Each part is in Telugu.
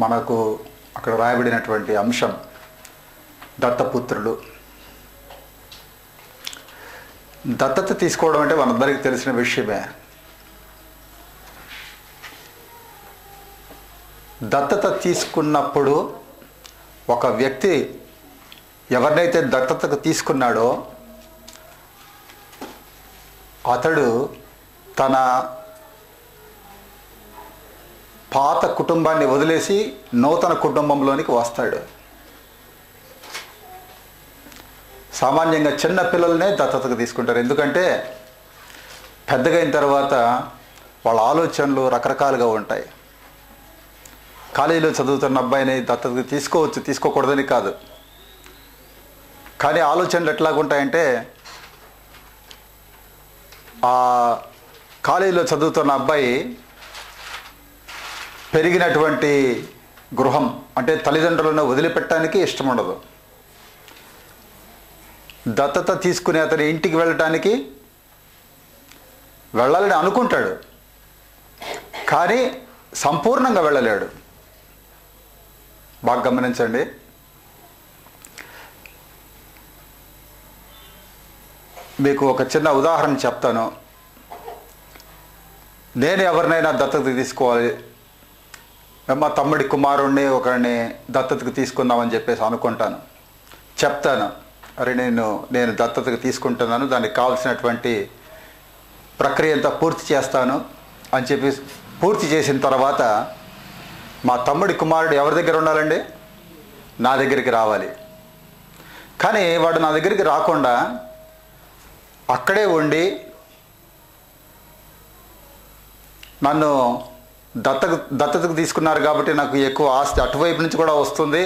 మనకు అక్కడ రాయబడినటువంటి అంశం దత్తపుత్రులు. దత్తత తీసుకోవడం అంటే మనందరికీ తెలిసిన విషయమే. దత్తత తీసుకున్నప్పుడు ఒక వ్యక్తి ఎవరినైతే దత్తతకు తీసుకున్నాడో అతడు తన పాత కుటుంబాన్ని వదిలేసి నూతన కుటుంబంలోనికి వస్తాడు. సామాన్యంగా చిన్న పిల్లలనే దత్తతకు తీసుకుంటారు. ఎందుకంటే పెద్దగా అయిన తర్వాత వాళ్ళ ఆలోచనలు రకరకాలుగా ఉంటాయి. కాలేజీలో చదువుతున్న అబ్బాయిని దత్తతకు తీసుకోవచ్చు, తీసుకోకూడదని కాదు. కానీ ఆలోచనలు ఎట్లాగుంటాయంటే ఆ కాలేజీలో చదువుతున్న అబ్బాయి పెరిగినటువంటి గృహం అంటే తల్లిదండ్రులను వదిలిపెట్టడానికి ఇష్టం ఉండదు. దత్తత తీసుకునే అతని ఇంటికి వెళ్ళటానికి వెళ్ళాలని అనుకుంటాడు, కానీ సంపూర్ణంగా వెళ్ళలేడు. బాగా గమనించండి. మీకు ఒక చిన్న ఉదాహరణ చెప్తాను. నేను ఎవరినైనా దత్తతకు తీసుకోవాలి, మా తమ్ముడి కుమారుణ్ణి ఒకరిని దత్తతకు తీసుకుందామని చెప్పేసి అనుకుంటాను. చెప్తాను, అరే నేను దత్తతకు తీసుకుంటున్నాను, దానికి కావాల్సినటువంటి ప్రక్రియ అంతా పూర్తి చేస్తాను అని చెప్పి పూర్తి చేసిన తర్వాత మా తమ్ముడి కుమారుడు ఎవరి దగ్గర ఉండాలండి? నా దగ్గరికి రావాలి. కానీ వాడు నా దగ్గరికి రాకుండా అక్కడే ఉండి నన్ను దత్తతకు తీసుకున్నారు కాబట్టి నాకు ఎక్కువ ఆస్తి అటువైపు నుంచి కూడా వస్తుంది,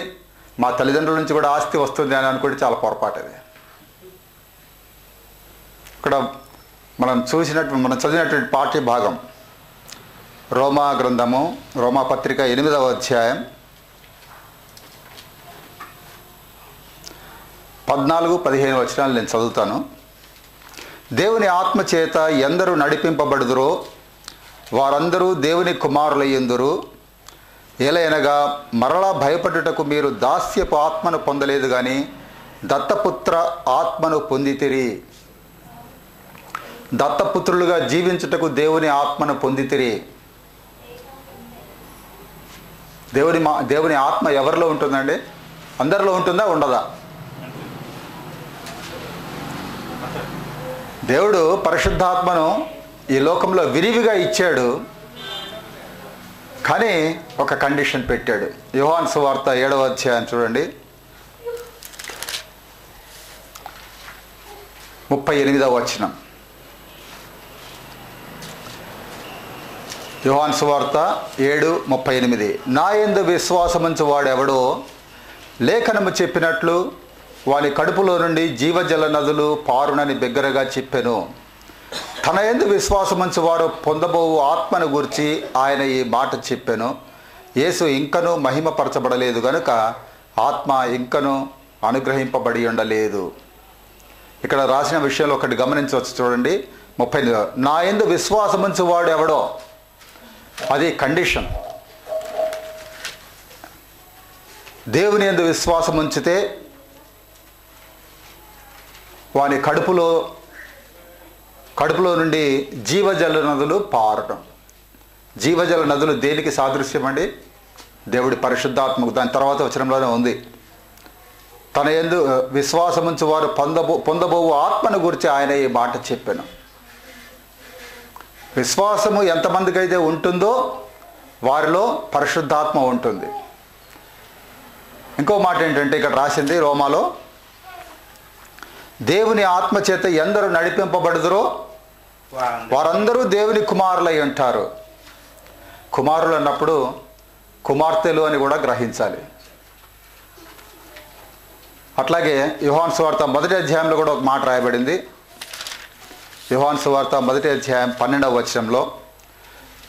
మా తల్లిదండ్రుల నుంచి కూడా ఆస్తి వస్తుంది అని అనుకుంటే చాలా పొరపాటు అది. ఇక్కడ మనం చదివినటువంటి పాఠ్య భాగం రోమా గ్రంథము, రోమా పత్రిక 8వ అధ్యాయం 14-15 వచనాలు నేను చదువుతాను. దేవుని ఆత్మ చేత ఎందరూ నడిపింపబడుదురో వారందరూ దేవుని కుమారులయ్యుందురు. ఏలయనగా మరలా భయపడుటకు మీరు దాస్యపు ఆత్మను పొందలేదు కానీ దత్తపుత్ర ఆత్మను పొందితిరి. దత్తపుత్రులుగా జీవించుటకు దేవుని ఆత్మను పొందితిరి. దేవుని ఆత్మ ఎవరిలో ఉంటుందండి? అందరిలో ఉంటుందా, ఉండదా? దేవుడు పరిశుద్ధాత్మను ఈ లోకంలో విరివిగా ఇచ్చాడు, కానీ ఒక కండిషన్ పెట్టాడు. యోహాను సువార్త 7వ అధ్యాయం చూడండి, 38వ వచనం. యోహాను సువార్త 7:38. నా యందు విశ్వాసముంచు వాడెవడో లేఖనము చెప్పినట్లు వాని కడుపులో నుండి జీవజల నదులు పారునని బిగ్గరగా చెప్పెను. తన యందు విశ్వాసముంచు వారు పొందబోవు ఆత్మను గూర్చి ఆయన ఈ మాట చెప్పెను. యేసు ఇంకనూ మహిమపరచబడలేదు గనుక ఆత్మ ఇంకనూ అనుగ్రహింపబడి ఉండలేదు. ఇక్కడ రాసిన విషయాలు ఒకటి గమనించవచ్చు చూడండి. 30. నా యందు విశ్వాసముంచు వాడు ఎవడో, అది కండిషన్. దేవుని యందు విశ్వాసం ఉంచితే వాని కడుపులో నుండి జీవజల నదులు పారటం. జీవజల నదులు దేనికి సాదృశ్యం అండి? దేవుడి పరిశుద్ధాత్మకు. దాని తర్వాత వచనంలోనే ఉంది, తన యందు విశ్వాసముంచు వారు పొందబోవు ఆత్మను గురించి ఆయన ఈ మాట చెప్పాను. విశ్వాసము ఎంతమందికి అయితే ఉంటుందో వారిలో పరిశుద్ధాత్మ ఉంటుంది. ఇంకో మాట ఏంటంటే ఇక్కడ రాసింది రోమాలో, దేవుని ఆత్మ చేత ఎందరూ నడిపింపబడుదురో వారందరూ దేవుని కుమారులై ఉంటారు. కుమారులు అన్నప్పుడు కుమార్తెలు అని కూడా గ్రహించాలి. అట్లాగే యోహాను సువార్త 1వ అధ్యాయంలో కూడా ఒక మాట రాయబడింది. యోహాను సువార్త 1వ అధ్యాయం 12వ వచనంలో,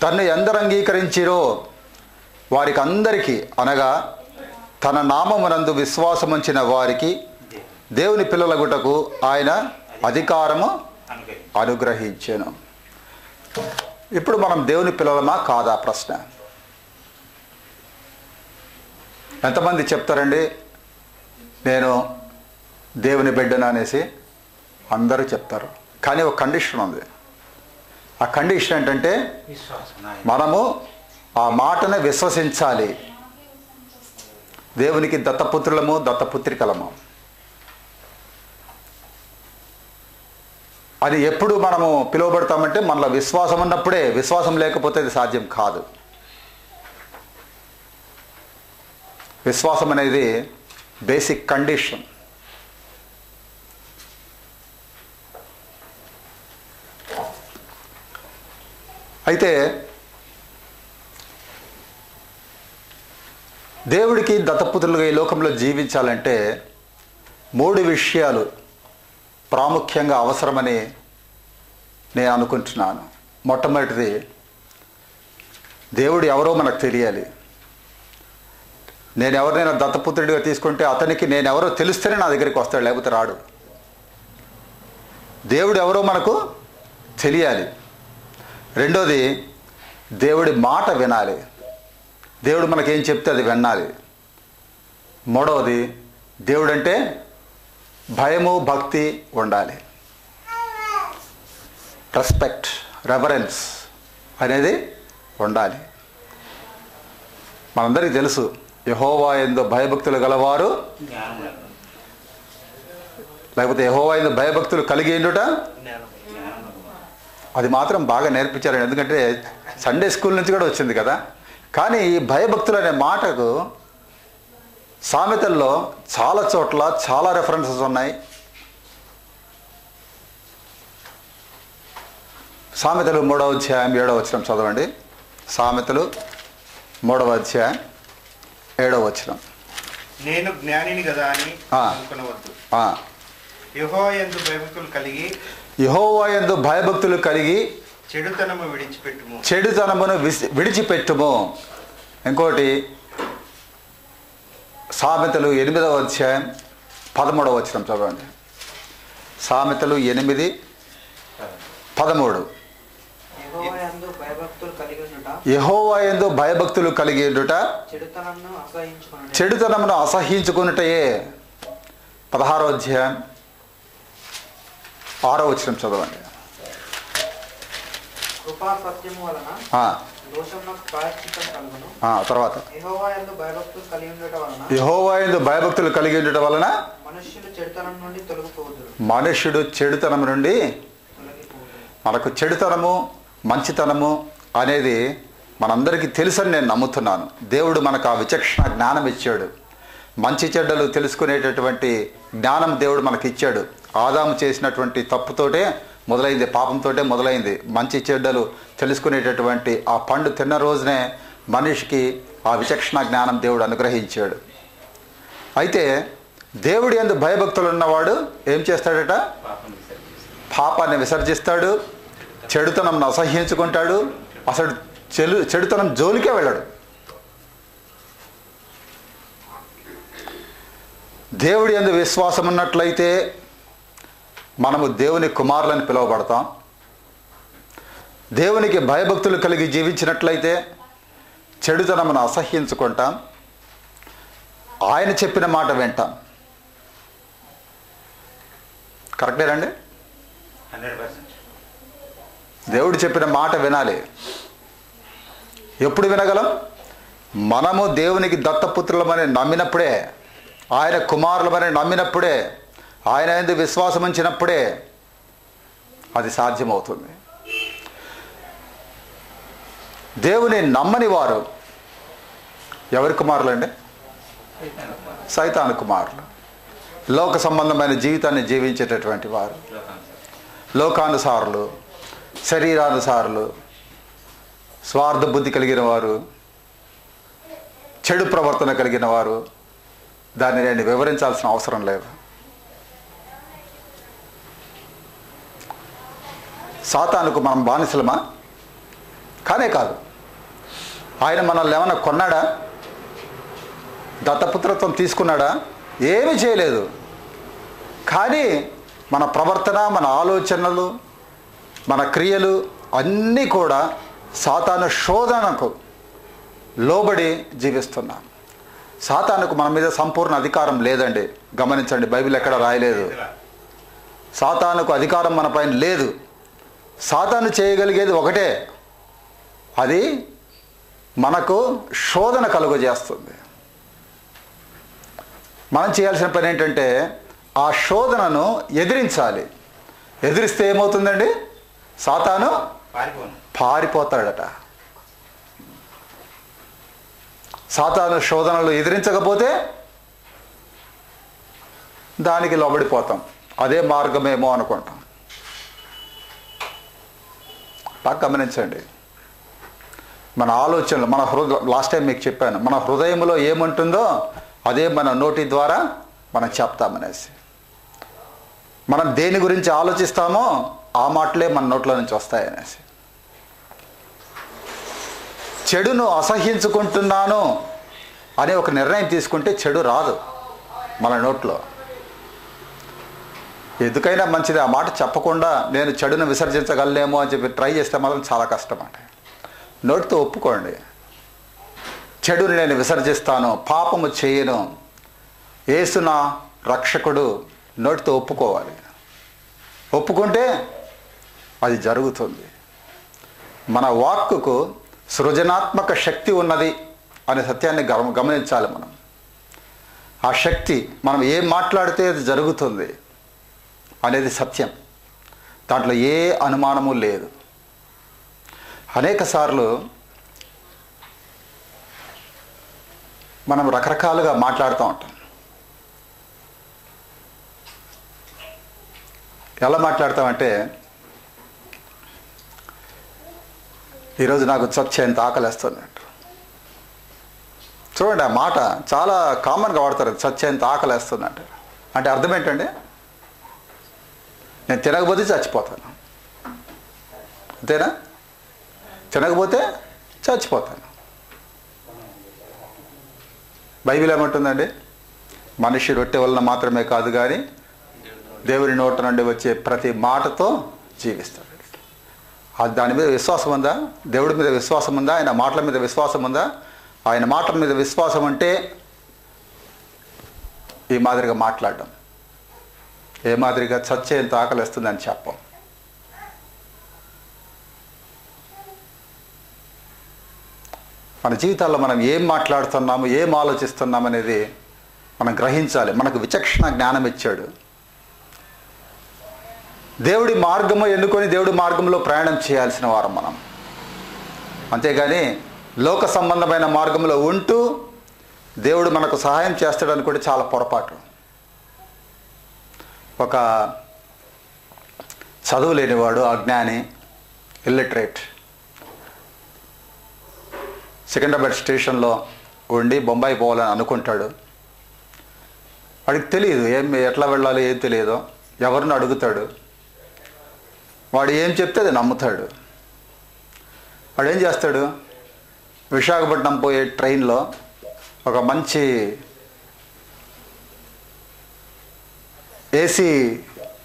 తన్ను ఎందరు అంగీకరించిరో వారికి అందరికీ, అనగా తన నామమునందు విశ్వాసముంచిన వారికి దేవుని పిల్లలగుటకు ఆయన అధికారము అనుగ్రహించెను. ఇప్పుడు మనం దేవుని పిల్లలమా కాదా ప్రశ్న. ఎంతమంది చెప్తారండి నేను దేవుని బిడ్డను అనేసి? అందరూ చెప్తారు. కానీ ఒక కండిషన్ ఉంది. ఆ కండిషన్ ఏంటంటే మనము ఆ మాటను విశ్వసించాలి. దేవునికి దత్తపుత్రులము దత్తపుత్రికలము అది ఎప్పుడు మనము పిలువబడతామంటే మనలో విశ్వాసం ఉన్నప్పుడే. విశ్వాసం లేకపోతే అది సాధ్యం కాదు. విశ్వాసం అనేది బేసిక్ కండిషన్. అయితే దేవుడికి దత్తపుత్రులుగా ఈ లోకంలో జీవించాలంటే 3 విషయాలు ప్రాముఖ్యంగా అవసరమని నేను అనుకుంటున్నాను. మొట్టమొదటిది, దేవుడు ఎవరో మనకు తెలియాలి. నేను ఎవరినైనా దత్తపుత్రుడిగా తీసుకుంటే అతనికి నేను ఎవరో తెలిస్తేనే నా దగ్గరికి వస్తాడు, లేకపోతే రాడు. దేవుడు ఎవరో మనకు తెలియాలి. రెండోది, దేవుడి మాట వినాలి. దేవుడు మనకేం చెప్తే అది వినాలి. మూడవది, దేవుడంటే భయము భక్తి ఉండాలి. రెస్పెక్ట్, రెవరెన్స్ అనేది ఉండాలి. మనందరికీ తెలుసు, యెహోవా యందు భయభక్తులు గలవారు, లేకపోతే యెహోవా యందు భయభక్తులు కలిగి ఉండుట. అది మాత్రం బాగా నేర్పించారండి. ఎందుకంటే సండే స్కూల్ నుంచి కూడా వచ్చింది కదా. కానీ ఈ భయభక్తులు అనే మాటకు సామెతల్లో చాలా చోట్ల చాలా రెఫరెన్సెస్ ఉన్నాయి. సామెతలు 3వ అధ్యాయం 7వ వచనం చదవండి. సామెతలు 3వ అధ్యాయం 7వ వచనం. నేను జ్ఞానిని కదా అని అనుకొనవద్దు. యెహోవా యందు భయభక్తులు కలిగి, యెహోవా యందు భయభక్తులు కలిగి చెడుతనము విడిచిపెట్టుము, చెడుతనమును విడిచిపెట్టుము. ఇంకోటి సామెతలు 8వ అధ్యాయం 13వ వచనం చదవండి. సామెతలు 8:13. యెహోవా యందు భయభక్తులు కలిగి ఉండుట చెడుతనమును అసహ్యించుకొనుటయే. 16వ అధ్యాయం 6వ వచనం చదవండి. తర్వాత యెహోవా యందు భయభక్తులు కలిగి ఉండటం వలన మనుష్యుడు చెడుతనం నుండి. మనకు చెడుతనము మంచితనము అనేది మనందరికీ తెలుసని నేను నమ్ముతున్నాను. దేవుడు మనకు ఆ విచక్షణ జ్ఞానం ఇచ్చాడు. మంచి చెడ్డలు తెలుసుకునేటటువంటి జ్ఞానం దేవుడు మనకి ఇచ్చాడు. ఆదాము చేసినటువంటి తప్పుతోటే మొదలైంది, పాపంతోటే మొదలైంది. మంచి చెడ్డలు తెలుసుకునేటటువంటి ఆ పండు తిన్న రోజునే మనిషికి ఆ విచక్షణ జ్ఞానం దేవుడు అనుగ్రహించాడు. అయితే దేవుడి యందు భయభక్తులు ఉన్నవాడు ఏం చేస్తాడట? పాపాన్ని విసర్జిస్తాడు, చెడుతనంను అసహ్యించుకుంటాడు, అసలు చెడుతనం జోలికే వెళ్ళాడు. దేవుడి యందు విశ్వాసం ఉన్నట్లయితే మనము దేవుని కుమారులని పిలువబడతాం. దేవునికి భయభక్తులు కలిగి జీవించినట్లయితే చెడుతనమును అసహ్యించుకుంటాం, ఆయన చెప్పిన మాట వింటాం. కరెక్టేనండి? 100%. దేవుడు చెప్పిన మాట వినాలి. ఎప్పుడు వినగలం? మనము దేవునికి దత్తపుత్రులమని నమ్మినప్పుడే, ఆయన కుమారులమని నమ్మినప్పుడే, ఆయన యందు విశ్వాసం ఉంచినప్పుడే అది సాధ్యమవుతుంది. దేవుని నమ్మని వారు ఎవరి కుమారులండి? సైతాను కుమారులు. లోక సంబంధమైన జీవితాన్ని జీవించేటటువంటి వారు, లోకానుసారులు, శరీరానుసారులు, స్వార్థ బుద్ధి కలిగిన వారు, చెడు ప్రవర్తన కలిగిన వారు. దాన్ని నేను వివరించాల్సిన అవసరం లేదు. సాతానుకు మనం బానిసలమా? కానే కాదు. ఆయన మనల్ని ఏమన్నా కొన్నాడా? దత్తపుత్రత్వం తీసుకున్నాడా? ఏమీ చేయలేదు. కానీ మన ప్రవర్తన, మన ఆలోచనలు, మన క్రియలు అన్నీ కూడా సాతాను శోధనకు లోబడి జీవిస్తున్నాం. సాతానుకు మన మీద సంపూర్ణ అధికారం లేదండి. గమనించండి, బైబిల్ ఎక్కడ రాయలేదు. సాతానుకు అధికారం మన పైన లేదు. సాతాను చేయగలిగేది ఒకటే, అది మనకు శోధన కలుగజేస్తుంది. మనం చేయాల్సిన పని ఏంటంటే ఆ శోధనను ఎదిరించాలి. ఎదిరిస్తే ఏమవుతుందండి? సాతాను పారిపోతాడట. సాతాను శోధనలు ఎదిరించకపోతే దానికి లోబడిపోతాం. అదే మార్గమేమో అనుకుంటాం. బాగా గమనించండి, మన ఆలోచనలు, మన లాస్ట్ టైం మీకు చెప్పాను, మన హృదయంలో ఏముంటుందో అదే మన నోటి ద్వారా మనం చెప్తామనేసి. మనం దేని గురించి ఆలోచిస్తామో ఆ మాటలే మన నోట్లో నుంచి వస్తాయనేసి. చెడును అసహ్యించుకుంటున్నాను అనే ఒక నిర్ణయం తీసుకుంటే చెడు రాదు మన నోట్లో. ఎందుకైనా మంచిది ఆ మాట చెప్పకుండా నేను చెడును విసర్జించగలనేమో అని చెప్పి ట్రై చేస్తే మాత్రం చాలా కష్టం అంటే. నోటితో ఒప్పుకోండి, చెడుని నేను విసర్జిస్తాను, పాపము చేయను, యేసు నా రక్షకుడు. నోటితో ఒప్పుకోవాలి. ఒప్పుకుంటే అది జరుగుతుంది. మన వాక్కుకు సృజనాత్మక శక్తి ఉన్నది అనే సత్యాన్ని గమనించాలి మనం. ఆ శక్తి, మనం ఏం మాట్లాడితే అది జరుగుతుంది అనేది సత్యం. దాంట్లో ఏ అనుమానము లేదు. అనేక సార్లు మనం రకరకాలుగా మాట్లాడుతూ ఉంటాం. ఎలా మాట్లాడతామంటే, ఈరోజు నాకు చచ్చేంత ఆకలిస్తుంది. చూడండి, ఆ మాట చాలా కామన్గా వాడతారు. చచ్చేంత ఆకలిస్తుంది అంటే అర్థం ఏంటండి? నేను తినకపోతే చచ్చిపోతాను, అంతేనా? తినకపోతే చచ్చిపోతాను. బైబిల్ ఏమంటుందండి? మనిషి రొట్టె వలన మాత్రమే కాదు కానీ దేవుని నోట నుండి వచ్చే ప్రతి మాటతో జీవిస్తాడు. దాని మీద విశ్వాసం ఉందా? దేవుడి మీద విశ్వాసం ఉందా? ఆయన మాటల మీద విశ్వాసం ఉందా? ఆయన మాటల మీద విశ్వాసం అంటే ఈ మాదిరిగా మాట్లాడడం, ఏ మాదిరిగా చచ్చేంత ఆకలిస్తుందని చెప్పం. మన జీవితాల్లో మనం ఏం మాట్లాడుతున్నాము, ఏం ఆలోచిస్తున్నాము అనేది మనం గ్రహించాలి. మనకు విచక్షణ జ్ఞానం ఇచ్చాడు. దేవుడి మార్గము ఎన్నుకొని దేవుడి మార్గంలో ప్రయాణం చేయాల్సిన వారం మనం. అంతేగాని లోక సంబంధమైన మార్గంలో ఉంటూ దేవుడు మనకు సహాయం చేస్తాడు అనుకుంటే చాలా పొరపాటు. ఒక చదువు లేనివాడు, అజ్ఞాని, ఇల్లిటరేట్, సికింద్రాబాద్ స్టేషన్లో ఉండి బొంబాయి పోవాలని అనుకుంటాడు. వాడికి తెలియదు ఎట్లా వెళ్ళాలో, ఏం తెలియదు. ఎవరిని అడుగుతాడు? వాడు ఏం చెప్తే అది నమ్ముతాడు. వాడు ఏం చేస్తాడు? విశాఖపట్నం పోయే ట్రైన్లో ఒక మంచి ఏసీ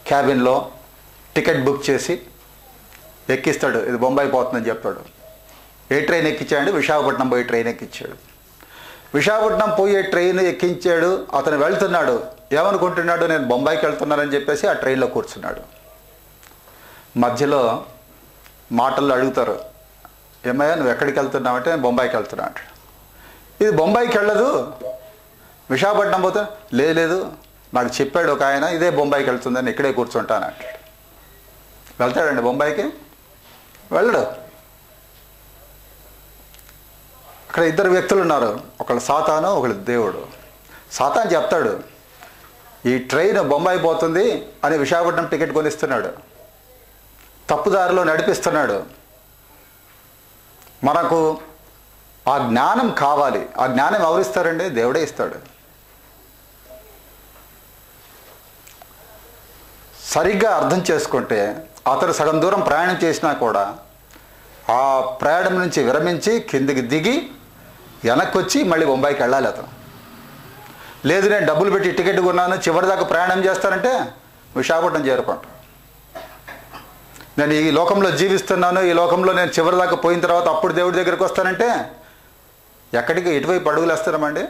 క్యాబిన్లో టికెట్ బుక్ చేసి ఎక్కిస్తాడు. ఇది బొంబాయి పోతుందని చెప్తాడు. ఏ ట్రైన్ ఎక్కించాడు? విశాఖపట్నం పోయే ట్రైన్ ఎక్కించాడు. విశాఖపట్నం పోయే ట్రైన్ ఎక్కించాడు. అతను వెళ్తున్నాడు. ఏమనుకుంటున్నాడు? నేను బొంబాయికి వెళ్తున్నానని చెప్పేసి ఆ ట్రైన్లో కూర్చున్నాడు. మధ్యలో మాటల్లో అడుగుతారు, ఏమయ్యా నువ్వు ఎక్కడికి వెళ్తున్నావు అంటే నేను బొంబాయికి వెళ్తున్నా అంటాడు. ఇది బొంబాయికి వెళ్ళదు, విశాఖపట్నం పోతే లేదు నాకు చెప్పాడు ఒక ఆయన, ఇదే బొంబాయికి వెళ్తుందని ఇక్కడే కూర్చుంటాను అంటాడు. వెళ్తాడండి బొంబాయికి? వెళ్ళడు. అక్కడ ఇద్దరు వ్యక్తులు ఉన్నారు, ఒకళ్ళు సాతాను, ఒకళ్ళు దేవుడు. సాతాను చెప్తాడు ఈ ట్రైన్ బొంబాయి పోతుంది అని విశాఖపట్నం టికెట్ కొనిస్తున్నాడు, తప్పుదారిలో నడిపిస్తున్నాడు. మనకు ఆ జ్ఞానం కావాలి. ఆ జ్ఞానం ఎవరిస్తారండి? దేవుడే ఇస్తాడు. సరిగ్గా అర్థం చేసుకుంటే అతడు సగం దూరం ప్రయాణం చేసినా కూడా ఆ ప్రయాణం నుంచి విరమించి కిందికి దిగి వెనక్కి వచ్చి మళ్ళీ బొంబాయికి వెళ్ళాలి అతను. లేదు నేను డబ్బులు పెట్టి టికెట్ కొన్నాను, చివరిదాకా ప్రయాణం చేస్తానంటే విశాఖపట్నం చేరుకుంటాను. నేను ఈ లోకంలో జీవిస్తున్నాను, ఈ లోకంలో నేను చివరిదాకా పోయిన తర్వాత అప్పుడు దేవుడి దగ్గరికి వస్తానంటే ఎక్కడికి ఎటువైపు అడుగులేస్తున్నామండి?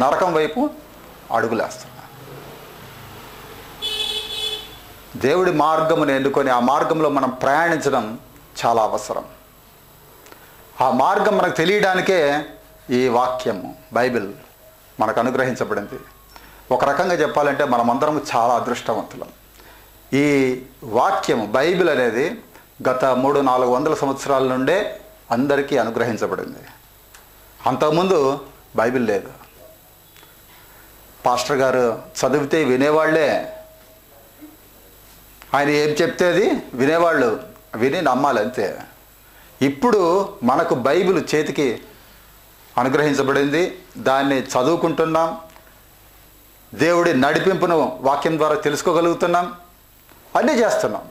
నరకం వైపు అడుగులేస్తున్నాం. దేవుడి మార్గమును ఎన్నుకొని ఆ మార్గంలో మనం ప్రయాణించడం చాలా అవసరం. ఆ మార్గం మనకు తెలియడానికే ఈ వాక్యము బైబిల్ మనకు అనుగ్రహించబడింది. ఒక రకంగా చెప్పాలంటే మనమందరం చాలా అదృష్టవంతులం. ఈ వాక్యము బైబిల్ అనేది గత 300-400 సంవత్సరాల నుండే అందరికీ అనుగ్రహించబడింది. అంతకుముందు బైబిల్ లేదు. పాస్టర్ గారు చదివితే వినేవాళ్లే, ఆయన ఏం చెప్తే అది వినేవాళ్ళు, విని నమ్మాలి అంతే. ఇప్పుడు మనకు బైబిల్ చేతికి అనుగ్రహించబడింది, దాన్ని చదువుకుంటున్నాం, దేవుడి నడిపింపును వాక్యం ద్వారా తెలుసుకోగలుగుతున్నాం, అన్నీ చేస్తున్నాం.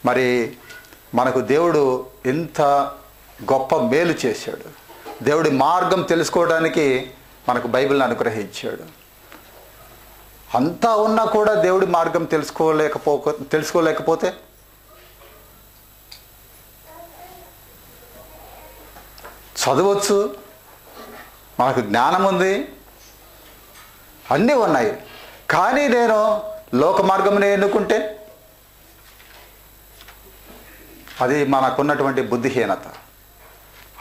మరి మనకు దేవుడు ఎంత గొప్ప మేలు చేశాడు. దేవుడి మార్గం తెలుసుకోవడానికి మనకు బైబిల్ని అనుగ్రహించాడు. అంతా ఉన్నా కూడా దేవుడి మార్గం తెలుసుకోలేకపోతే చదవచ్చు, మనకు జ్ఞానం ఉంది, అన్నీ ఉన్నాయి, కానీ నేను లోక మార్గంని ఎన్నుకుంటే అది మనకున్నటువంటి బుద్ధిహీనత,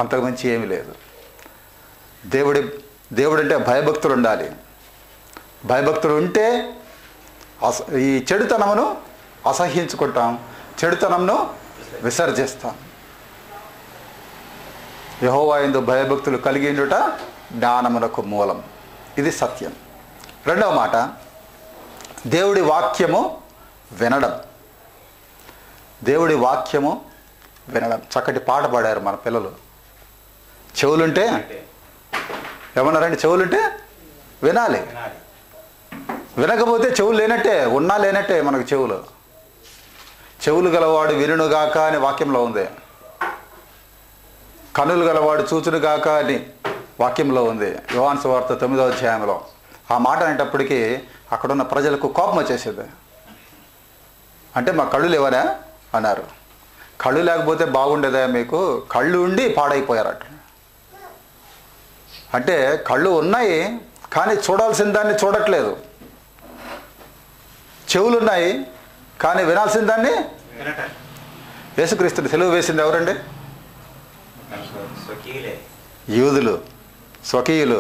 అంతకుమించి ఏమీ లేదు. దేవుడంటే భయభక్తులు ఉండాలి. భయభక్తులు ఉంటే ఈ చెడుతనమును అసహ్యించుకుంటాం, చెడుతనమును విసర్జిస్తాం. యెహోవా యందు భయభక్తులు కలిగిండుట జ్ఞానమునకు మూలం. ఇది సత్యం. రెండవ మాట, దేవుడి వాక్యము వినడం. దేవుడి వాక్యము వినడం. చక్కటి పాట పాడారు మన పిల్లలు. చెవులుంటే ఏమన్నారండి? చెవులుంటే వినాలి. వినకపోతే చెవులు లేనట్టే, ఉన్నా లేనట్టే మనకు చెవులు. చెవులు గలవాడు వినుగాక అని వాక్యంలో ఉంది, కనులు గలవాడు చూచునుగాక అని వాక్యంలో ఉంది యోహాను సువార్త 9వ అధ్యాయంలో. ఆ మాట అనేటప్పటికీ అక్కడున్న ప్రజలకు కోపం వచ్చేసేది. అంటే మా కళ్ళు లేవనా అన్నారు. కళ్ళు లేకపోతే బాగుండేదా మీకు? కళ్ళు ఉండి పాడైపోయారట. అంటే కళ్ళు ఉన్నాయి కానీ చూడాల్సిన దాన్ని చూడట్లేదు, చెవులు ఉన్నాయి కానీ వినాల్సిన దాన్ని. యేసుక్రీస్తుని సెలవు వేసింది ఎవరండి? యూదులు, స్వకీయులు,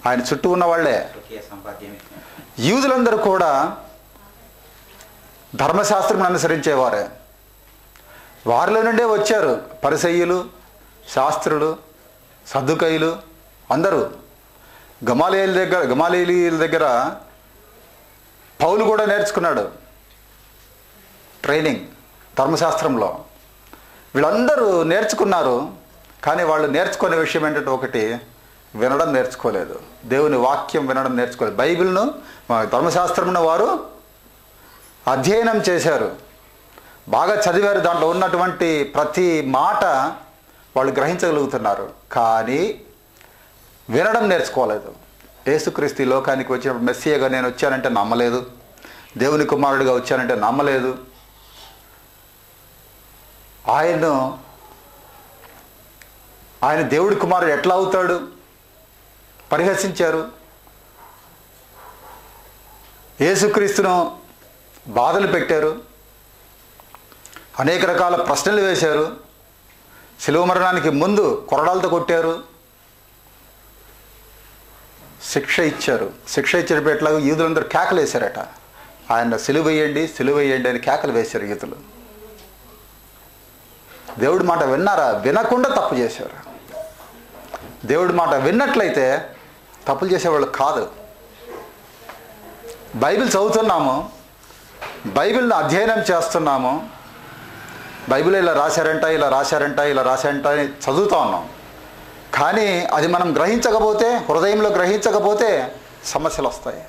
ఆయన చుట్టూ ఉన్న వాళ్ళే. యూదులందరూ కూడా ధర్మశాస్త్రం అనుసరించేవారే. వారిలో నుండే వచ్చారు పరిసయ్యులు, శాస్త్రులు, సద్దుకయ్యులు అందరూ. గమాలీయుల దగ్గర పౌలు కూడా నేర్చుకున్నాడు ట్రైనింగ్ ధర్మశాస్త్రంలో. వీళ్ళందరూ నేర్చుకున్నారు, కానీ వాళ్ళు నేర్చుకునే విషయం ఏంటంటే ఒకటి, వినడం నేర్చుకోలేదు. దేవుని వాక్యం వినడం నేర్చుకోలేదు. బైబిల్ను, ధర్మశాస్త్రమును వారు అధ్యయనం చేశారు, బాగా చదివారు, దాంట్లో ఉన్నటువంటి ప్రతి మాట వాళ్ళు గ్రహించగలుగుతున్నారు, కానీ వినడం నేర్చుకోలేదు. యేసుక్రీస్తు లోకానికి వచ్చినప్పుడు మెస్సియాగా నేను వచ్చానంటే నమ్మలేదు, దేవుని కుమారుడిగా వచ్చానంటే నమ్మలేదు. ఆయన దేవుడి కుమారుడు ఎట్లా అవుతాడు పరిహసించారు. యేసుక్రీస్తును బాధలు పెట్టారు, అనేక రకాల ప్రశ్నలు వేశారు, శిలువ మరణానికి ముందు కొరడాలతో కొట్టారు, శిక్ష ఇచ్చారు. శిక్ష ఇచ్చేటప్పుడు యూదులందరూ కేకలు వేశారట, ఆయన సిలువ వేయండి, సిలువ వేయండి అని కేకలు వేశారు యూదులు. దేవుడి మాట విన్నారా? వినకుండా తప్పు చేశారు. దేవుడి మాట విన్నట్లయితే తప్పులు చేసేవాళ్ళు కాదు. బైబిల్ చదువుతున్నాము, బైబిల్ని అధ్యయనం చేస్తున్నాము, బైబిల్ ఇలా రాశారంట, ఇలా రాశారంట, ఇలా రాశారంట అని చదువుతూ ఉన్నాం, కానీ అది మనం గ్రహించకపోతే, హృదయంలో గ్రహించకపోతే సమస్యలు వస్తాయి.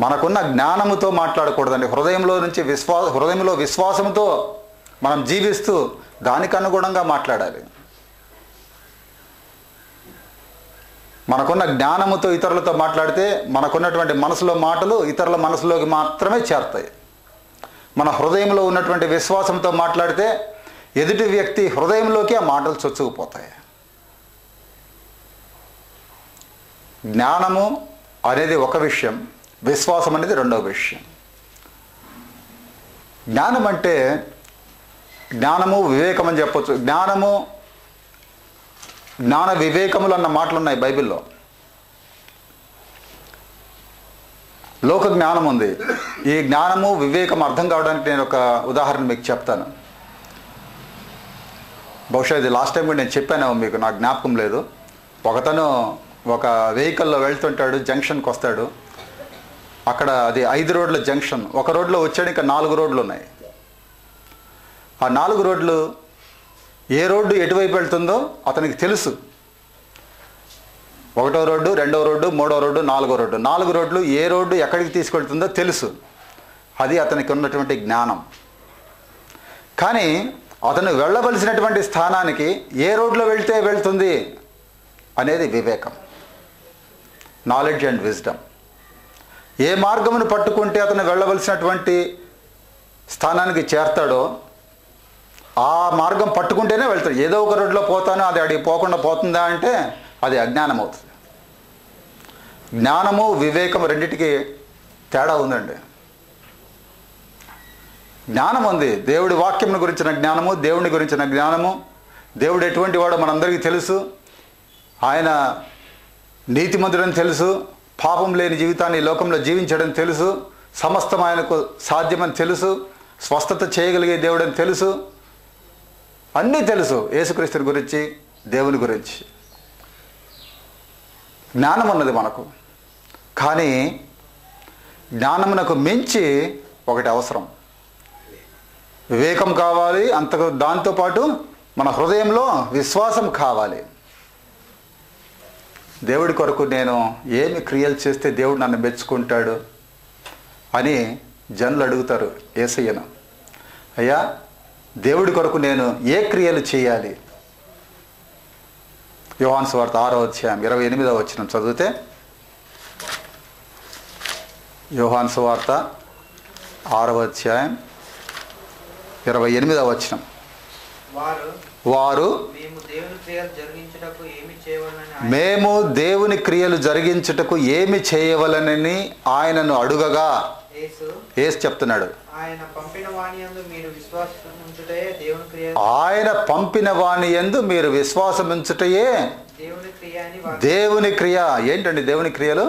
మనకున్న జ్ఞానముతో మాట్లాడకూడదండి. హృదయంలో విశ్వాసంతో మనం జీవిస్తూ దానికి అనుగుణంగా మాట్లాడాలి. మనకున్న జ్ఞానముతో ఇతరులతో మాట్లాడితే మనకున్నటువంటి మనసులో మాటలు ఇతరుల మనసులోకి మాత్రమే చేరుతాయి. మన హృదయంలో ఉన్నటువంటి విశ్వాసంతో మాట్లాడితే ఎదుటి వ్యక్తి హృదయంలోకి ఆ మాటలు చొచ్చుకుపోతాయి. జ్ఞానము అనేది ఒక విషయం, విశ్వాసం అనేది రెండవ విషయం. జ్ఞానం అంటే జ్ఞానము వివేకం అని చెప్పొచ్చు. జ్ఞాన వివేకములు అన్న మాటలు ఉన్నాయి బైబిల్లో. లోక జ్ఞానం ఉంది. ఈ జ్ఞానము వివేకం అర్థం కావడానికి నేను ఒక ఉదాహరణ మీకు చెప్తాను. బహుశా ఇది లాస్ట్ టైం కూడా నేను చెప్పాను మీకు, నాకు జ్ఞాపకం లేదు. ఒకతను ఒక వెహికల్లో వెళ్తుంటాడు, జంక్షన్కి వస్తాడు. అక్కడ అది 5 రోడ్ల జంక్షన్. ఒక రోడ్లో వచ్చాడు, ఇంకా 4 రోడ్లు ఉన్నాయి. ఆ 4 రోడ్లు ఏ రోడ్డు ఎటువైపు వెళ్తుందో అతనికి తెలుసు. 1వ రోడ్డు, 2వ రోడ్డు, 3వ రోడ్డు, 4వ రోడ్డు. 4 రోడ్లు ఏ రోడ్డు ఎక్కడికి తీసుకెళ్తుందో తెలుసు. అది అతనికి ఉన్నటువంటి జ్ఞానం. కానీ అతను వెళ్ళవలసినటువంటి స్థానానికి ఏ రోడ్లో వెళ్తే వెళ్తుంది అనేది వివేకం, నాలెడ్జ్ అండ్ విజ్డమ్. ఏ మార్గమును పట్టుకుంటే అతను వెళ్ళవలసినటువంటి స్థానానికి చేరతాడో ఆ మార్గం పట్టుకుంటేనే వెళ్తాడు. ఏదో ఒక రోడ్లో పోతాను, అది అడిగి పోకుండా పోతుందా అంటే అది అజ్ఞానం అవుతుంది. జ్ఞానము వివేకం రెండిటికి తేడా ఉందండి. జ్ఞానం ఉంది, దేవుడి వాక్యం గురించిన జ్ఞానము, దేవుని గురించిన జ్ఞానము. దేవుడు ఎటువంటి వాడో మనందరికీ తెలుసు. ఆయన నీతిమంతుడని తెలుసు, పాపం లేని జీవితాన్ని ఈ లోకంలో జీవించడం తెలుసు, సమస్తం ఆయనకు సాధ్యమని తెలుసు, స్వస్థత చేయగలిగే దేవుడని తెలుసు, అన్నీ తెలుసు. యేసుక్రీస్తుని గురించి, దేవుని గురించి జ్ఞానం ఉన్నది మనకు. కానీ జ్ఞానమునకు మించి ఒకటి అవసరం, వివేకం కావాలి. దాంతోపాటు మన హృదయంలో విశ్వాసం కావాలి. దేవుడి కొరకు నేను ఏమి క్రియలు చేస్తే దేవుడు నన్ను మెచ్చుకుంటాడు అని జనులు అడుగుతారు యేసయ్యను. అయ్యా, దేవుడి కొరకు నేను ఏ క్రియలు చేయాలి? యోహాను సువార్త 6వ అధ్యాయం 28వ వచనం చదివితే, యోహాను సువార్త 6వ అధ్యాయం 28వ వచనం. వారు మేము దేవుని క్రియలు జరిగించుటకు ఏమి చేయవలనని ఆయనను అడుగగా, యేసు చెప్తున్నాడు, ఆయన పంపిన వాని యందు మీరు విశ్వాసం ఉంచుటయే దేవుని క్రియ. ఏంటండి దేవుని క్రియలు?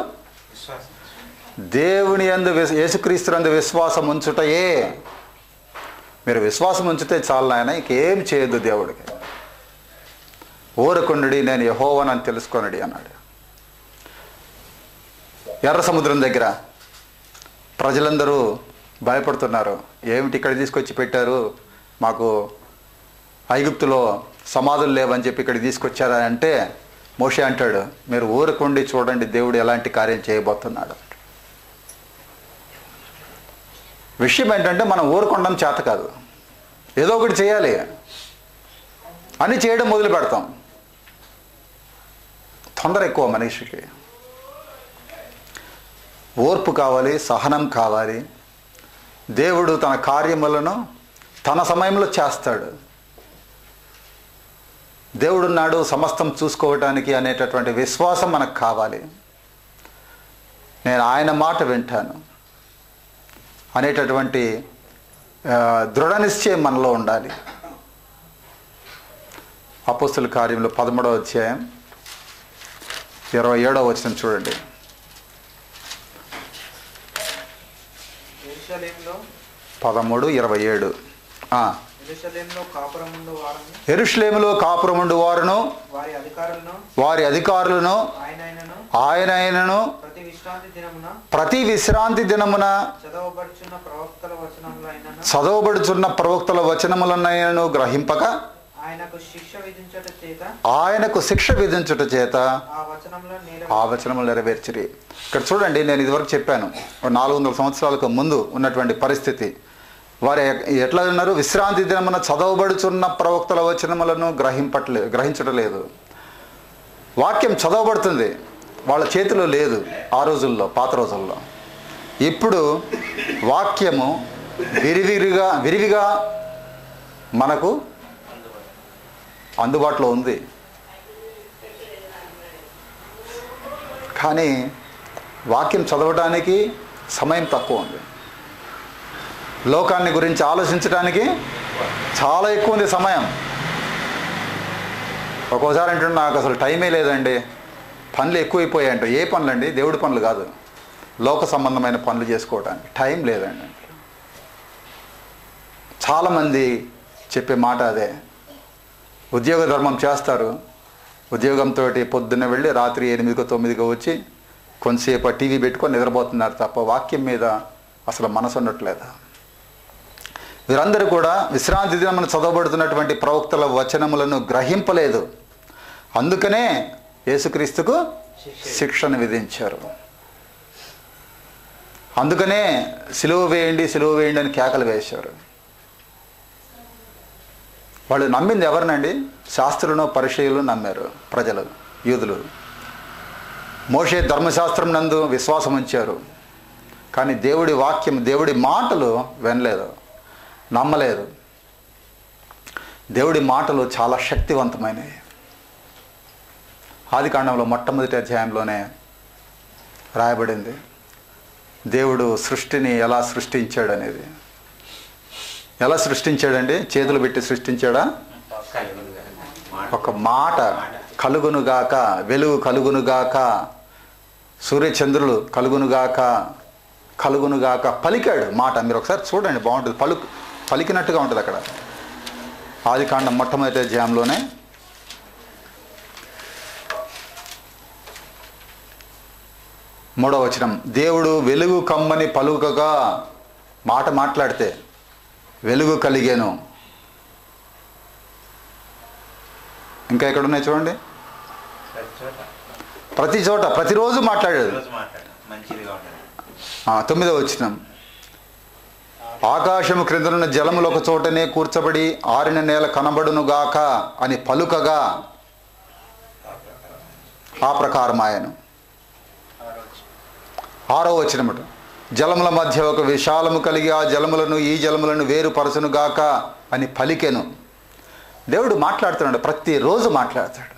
దేవుని యందు, యేసుక్రీస్తునందు విశ్వాసం ఉంచుటయే. మీరు విశ్వాసం ఉంచితే చాలు నాయన, ఇంకేం చేయొద్దు దేవుడికి. ఊరకుండి నేను యెహోవానని తెలుసుకోనడి అన్నాడు. ఎర్ర సముద్రం దగ్గర ప్రజలందరూ భయపడుతున్నారు. ఏమిటి ఇక్కడ తీసుకొచ్చి పెట్టారు, మాకు ఐగుప్తులో సమాధులు లేవని చెప్పి ఇక్కడ తీసుకొచ్చారా అంటే, మోషే అంటాడు, మీరు ఊరకుండి చూడండి దేవుడు ఎలాంటి కార్యం చేయబోతున్నాడు. విషయం ఏంటంటే మనం ఊరుకొండం చేత కాదు, ఏదో ఒకటి చేయాలి అని చేయడం మొదలు పెడతాం. తొందర ఎక్కువ మనిషికి. ఓర్పు కావాలి, సహనం కావాలి. దేవుడు తన కార్యములను తన సమయంలో చేస్తాడు. దేవుడున్నాడు సమస్తం చూసుకోవటానికి అనేటటువంటి విశ్వాసం మనకు కావాలి. నేను ఆయన మాట వింటాను అనేటటువంటి దృఢ నిశ్చయం మనలో ఉండాలి. అపోస్తలుల కార్యములు 13వ అధ్యాయం 27వ వచనం చూడండి. యెరూషలేములో 13:27. యెరూషలేములో కాపురముండు వారును వారి అధికారులను ఆయనను ప్రతి విశ్రాంతి దినమున చదవబడుచున్న ప్రవక్తల వచనములనైనను గ్రహింపక ఆయనకు శిక్ష విధించుట చేత ఆ వచనములు నెరవేర్చిరి. ఇక్కడ చూడండి, నేను ఇదివరకు చెప్పాను 400 సంవత్సరాలకు ముందు ఉన్నటువంటి పరిస్థితి. వారు ఎట్లా ఉన్నారు? విశ్రాంతి దినమున చదవబడుచున్న ప్రవక్తల వచనములను గ్రహించటలేదు. వాక్యం చదవబడుతుంది, వాళ్ళ చేతిలో లేదు ఆ రోజుల్లో, పాత రోజుల్లో. ఇప్పుడు వాక్యము విరివిగా మనకు అందుబాటులో ఉంది. కానీ వాక్యం చదవడానికి సమయం తక్కువ ఉంది. లోకాన్ని గురించి ఆలోచించడానికి చాలా ఎక్కువ ఉంది సమయం. ఒక్కోసారి అంటుంటే నాకు అసలు టైమే లేదండి, పనులు ఎక్కువైపోయాయంట. ఏ పనులండి? దేవుడి పనులు కాదు, లోక సంబంధమైన పనులు చేసుకోవడానికి టైం లేదండి. చాలామంది చెప్పే మాట అదే. ఉద్యోగ ధర్మం చేస్తారు, ఉద్యోగంతో పొద్దున్న వెళ్ళి రాత్రి 8కో 9కో వచ్చి కొంతసేపు టీవీ పెట్టుకొని నిద్రపోతున్నారు తప్ప వాక్యం మీద అసలు మనసు ఉండట్లేదు. వీరందరూ కూడా విశ్రాంతి దినమున చదవబడుతున్నటువంటి ప్రవక్తల వచనములను గ్రహింపలేదు. అందుకనే యేసుక్రీస్తుకు శిక్షను విధించారు. అందుకనే సిలువ వేయండి, సిలువ వేయండి అని కేకలు వేశారు. వాళ్ళు నమ్మింది ఎవరినండి? శాస్త్రులను పరిచయులు నమ్మారు ప్రజలు, యూదులు. మోషే ధర్మశాస్త్రం నందు విశ్వాసం ఉంచారు, కానీ దేవుడి వాక్యం, దేవుడి మాటలు వినలేదు, నమ్మలేదు. దేవుడి మాటలు చాలా శక్తివంతమైనవి. ఆదికాండంలో మొట్టమొదటి అధ్యాయంలోనే రాయబడింది దేవుడు సృష్టిని ఎలా సృష్టించాడు అనేది. ఎలా సృష్టించాడండి? చేతులు పెట్టి సృష్టించాడా? ఒక మాట, కలుగునుగాక, వెలుగు కలుగునుగాక, సూర్యచంద్రులు కలుగునుగాక, కలుగునుగాక పలికాడు మాట. మీరు ఒకసారి చూడండి, బాగుంటుంది. పలికినట్టుగా ఉంటుంది అక్కడ. ఆదికాండం మొట్టమొదటి అధ్యాయంలోనే 3వ వచనం, దేవుడు వెలుగు కమ్మని పలుకగా, మాట మాట్లాడితే వెలుగు కలిగేను. ఇంకా ఎక్కడ ఉన్నాయి చూడండి, ప్రతి చోట ప్రతిరోజు మాట్లాడాడు. 9వ వచనం, ఆకాశము క్రిందనున్న జలములు ఒక చోటనే కూర్చబడి ఆరిన నేల కనబడునుగాక అని పలుకగా ఆ ప్రకారం ఆయను. 6వ వచనముట, జలముల మధ్య ఒక విశాలము కలిగి ఆ జలములను ఈ జలములను వేరుపరచునుగాక అని పలికెను. దేవుడు మాట్లాడుతున్నాడు, ప్రతిరోజు మాట్లాడతాడు.